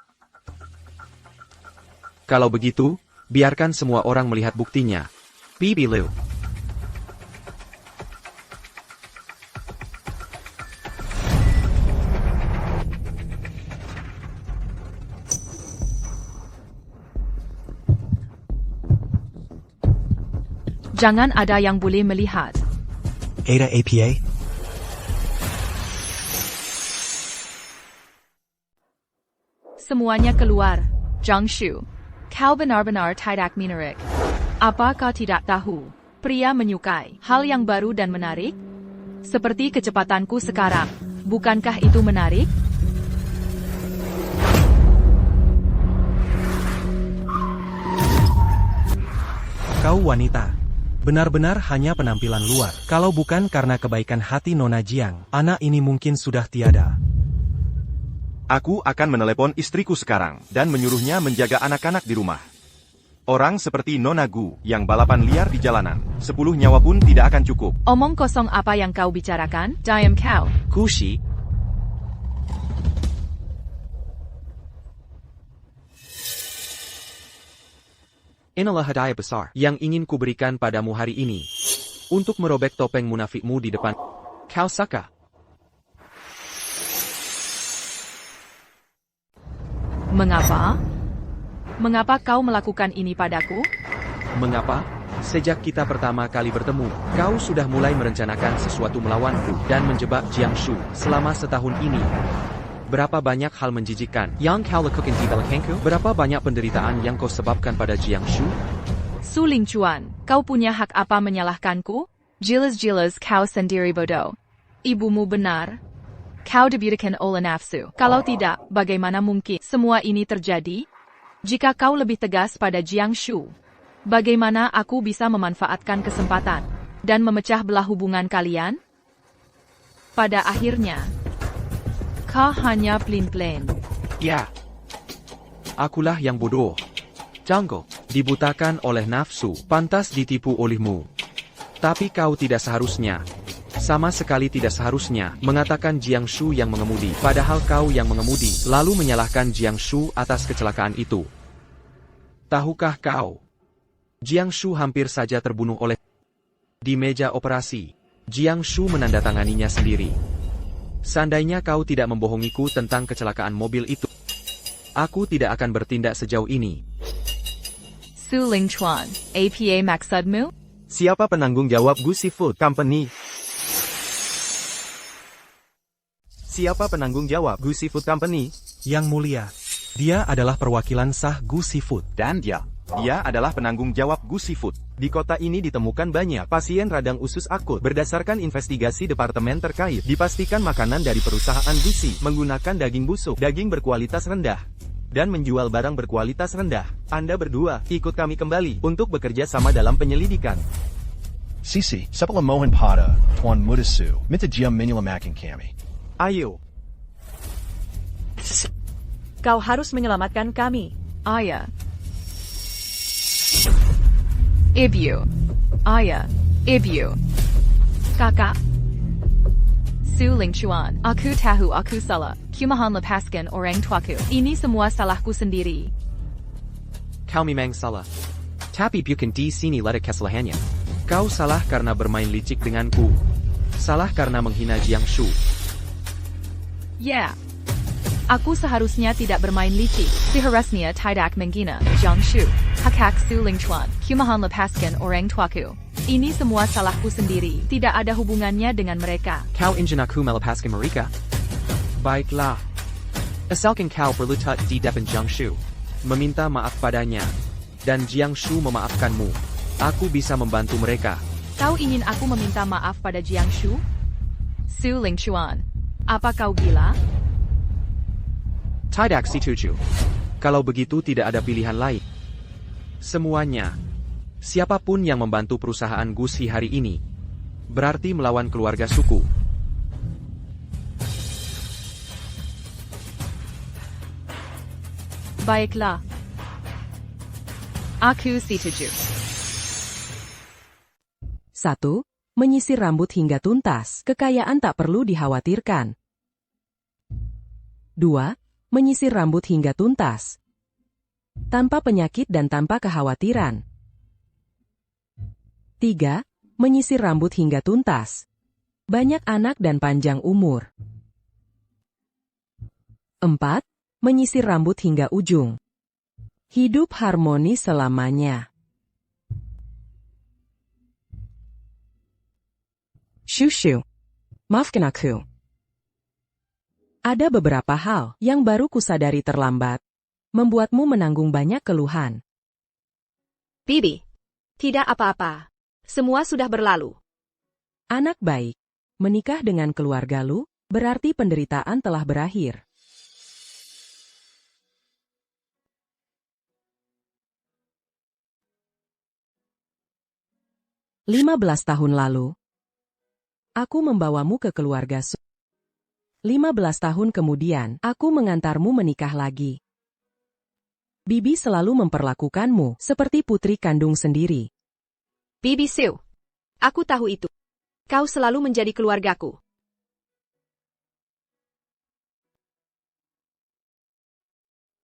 Kalau begitu, biarkan semua orang melihat buktinya. Bibi Liu. Jangan ada yang boleh melihat. Ada APA? Semuanya keluar. Jiang Shu. Kau benar-benar tidak menarik. Apa kau tidak tahu? Pria menyukai hal yang baru dan menarik? Seperti kecepatanku sekarang. Bukankah itu menarik? Kau wanita. Benar-benar hanya penampilan luar. Kalau bukan karena kebaikan hati Nona Jiang, anak ini mungkin sudah tiada. Aku akan menelepon istriku sekarang, dan menyuruhnya menjaga anak-anak di rumah. Orang seperti Nona Gu, yang balapan liar di jalanan, 10 nyawa pun tidak akan cukup. Omong kosong apa yang kau bicarakan? Diam kau. Kushi. Inilah hadiah besar yang ingin kuberikan padamu hari ini. Untuk merobek topeng munafikmu di depan. Kau saka. Mengapa? Mengapa kau melakukan ini padaku? Mengapa? Sejak kita pertama kali bertemu, kau sudah mulai merencanakan sesuatu melawanku dan menjebak Jiang Shu selama setahun ini. Berapa banyak hal menjijikkan yang kau lakukan di belakangku? Berapa banyak penderitaan yang kau sebabkan pada Jiang Shu? Su Lingchuan, kau punya hak apa menyalahkanku? Jelas-jelas kau sendiri bodoh. Ibumu benar. Kau dibutakan oleh nafsu. Kalau tidak, bagaimana mungkin semua ini terjadi? Jika kau lebih tegas pada Jiang Shu, bagaimana aku bisa memanfaatkan kesempatan dan memecah belah hubungan kalian? Pada akhirnya, kau hanya plain-plain. Ya. Akulah yang bodoh. Janggo, dibutakan oleh nafsu, pantas ditipu olehmu. Tapi kau tidak seharusnya, sama sekali tidak seharusnya, mengatakan Jiang Shu yang mengemudi, padahal kau yang mengemudi, lalu menyalahkan Jiang Shu atas kecelakaan itu. Tahukah kau? Jiang Shu hampir saja terbunuh oleh... Di meja operasi, Jiang Shu menandatanganinya sendiri. Seandainya kau tidak membohongiku tentang kecelakaan mobil itu, aku tidak akan bertindak sejauh ini. Su Lingchuan, APA maksudmu? Siapa penanggung jawab Gu Seafood Company? Siapa penanggung jawab Gu Seafood Company? Yang mulia, dia adalah perwakilan sah Gu Seafood. Dan dia adalah penanggung jawab Gu Seafood. Di kota ini ditemukan banyak pasien radang usus akut. Berdasarkan investigasi departemen terkait, dipastikan makanan dari perusahaan Gusi menggunakan daging busuk, daging berkualitas rendah, dan menjual barang berkualitas rendah. Anda berdua, ikut kami kembali untuk bekerja sama dalam penyelidikan. Sisi, sepala mohan pada, tuan muda su, minta jam minula makin kami. Ayo. Kau harus menyelamatkan kami. Ayah. Ibu. Ayah. Ibu. Kakak. Su Lingchuan, aku tahu aku salah. Kumohon lepaskan orang tuaku. Ini semua salahku sendiri. Kau memang salah. Tapi bukan di sini letak kesalahannya. Kau salah karena bermain licik denganku. Salah karena menghina Jiang Shu. Ya. Aku seharusnya tidak bermain licik. Seharusnya tidak menghina Jiang Shu. Hak Su Lingchuan, kumohon lepaskan orang tuaku. Ini semua salahku sendiri. Tidak ada hubungannya dengan mereka. Kau ingin aku melepaskan mereka? Baiklah. Asalkan kau berlutut di depan Jiang Shu, meminta maaf padanya, dan Jiang Shu memaafkanmu, aku bisa membantu mereka. Kau ingin aku meminta maaf pada Jiang Shu? Su Lingchuan, apa kau gila? Tidak setuju. Kalau begitu tidak ada pilihan lain. Siapapun yang membantu perusahaan Gusi hari ini, berarti melawan keluarga suku. Baiklah. Aku setuju. 1. Menyisir rambut hingga tuntas. Kekayaan tak perlu dikhawatirkan. 2. Menyisir rambut hingga tuntas. Tanpa penyakit dan tanpa kekhawatiran. 3. Menyisir rambut hingga tuntas. Banyak anak dan panjang umur. 4. Menyisir rambut hingga ujung. Hidup harmonis selamanya. Shushu. Maafkan aku. Ada beberapa hal yang baru kusadari terlambat, membuatmu menanggung banyak keluhan. Bibi, tidak apa-apa. Semua sudah berlalu. Anak baik, menikah dengan keluarga Lu, berarti penderitaan telah berakhir. "15 tahun lalu, aku membawamu ke keluarga Su. 15 tahun kemudian, aku mengantarmu menikah lagi. Bibi selalu memperlakukanmu seperti putri kandung sendiri. Bibi Su, aku tahu itu. Kau selalu menjadi keluargaku.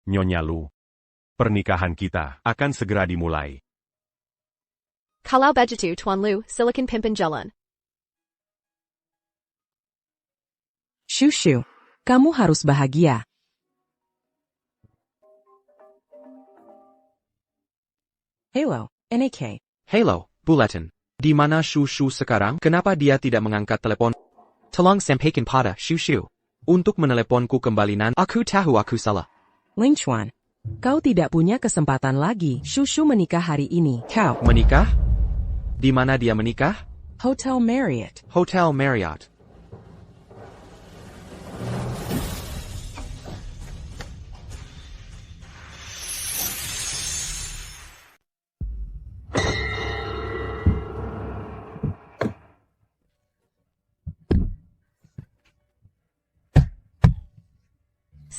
Nyonya Lu, pernikahan kita akan segera dimulai. Kalau begitu Tuan Lu, silakan pimpin jalan. Shushu, kamu harus bahagia. Halo, NAK. Halo, Bulletin. Di mana Shushu sekarang? Kenapa dia tidak mengangkat telepon? Tolong sampaikan pada Shushu. Untuk meneleponku kembali nanti. Aku tahu aku salah. Ling Chuan, kau tidak punya kesempatan lagi. Shushu menikah hari ini. Kau Menikah? Di mana dia menikah? Hotel Marriott. Hotel Marriott.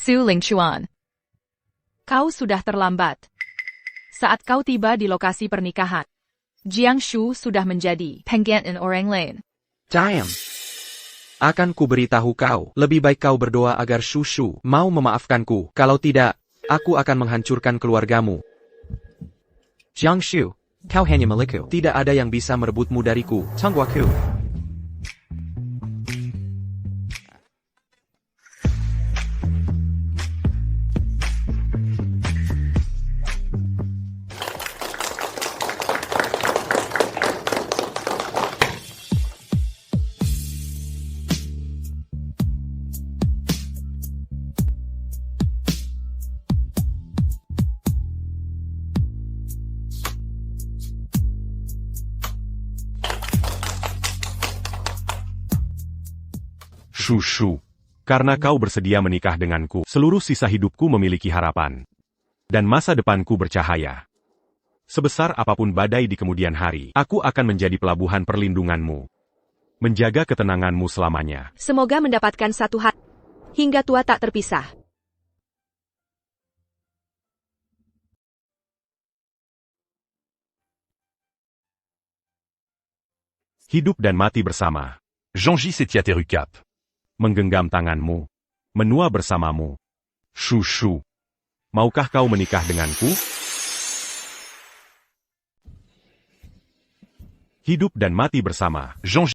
Su Lingchuan. Kau sudah terlambat. Saat kau tiba di lokasi pernikahan, Jiang Shu sudah menjadi pengganti orang lain. Diam. Akan ku beritahu kau, lebih baik kau berdoa agar Shushu mau memaafkanku. Kalau tidak, aku akan menghancurkan keluargamu. Jiang Shu, kau hanya milikku. Tidak ada yang bisa merebutmu dariku. Tunggu aku. Shushu, karena kau bersedia menikah denganku, seluruh sisa hidupku memiliki harapan. Dan masa depanku bercahaya. Sebesar apapun badai di kemudian hari, aku akan menjadi pelabuhan perlindunganmu. Menjaga ketenanganmu selamanya. Semoga mendapatkan satu hati. Hingga tua tak terpisah. Hidup dan mati bersama. Jean-J Setia Terukap. Menggenggam tanganmu. Menua bersamamu. Shushu. Maukah kau menikah denganku? Hidup dan mati bersama. Jean-J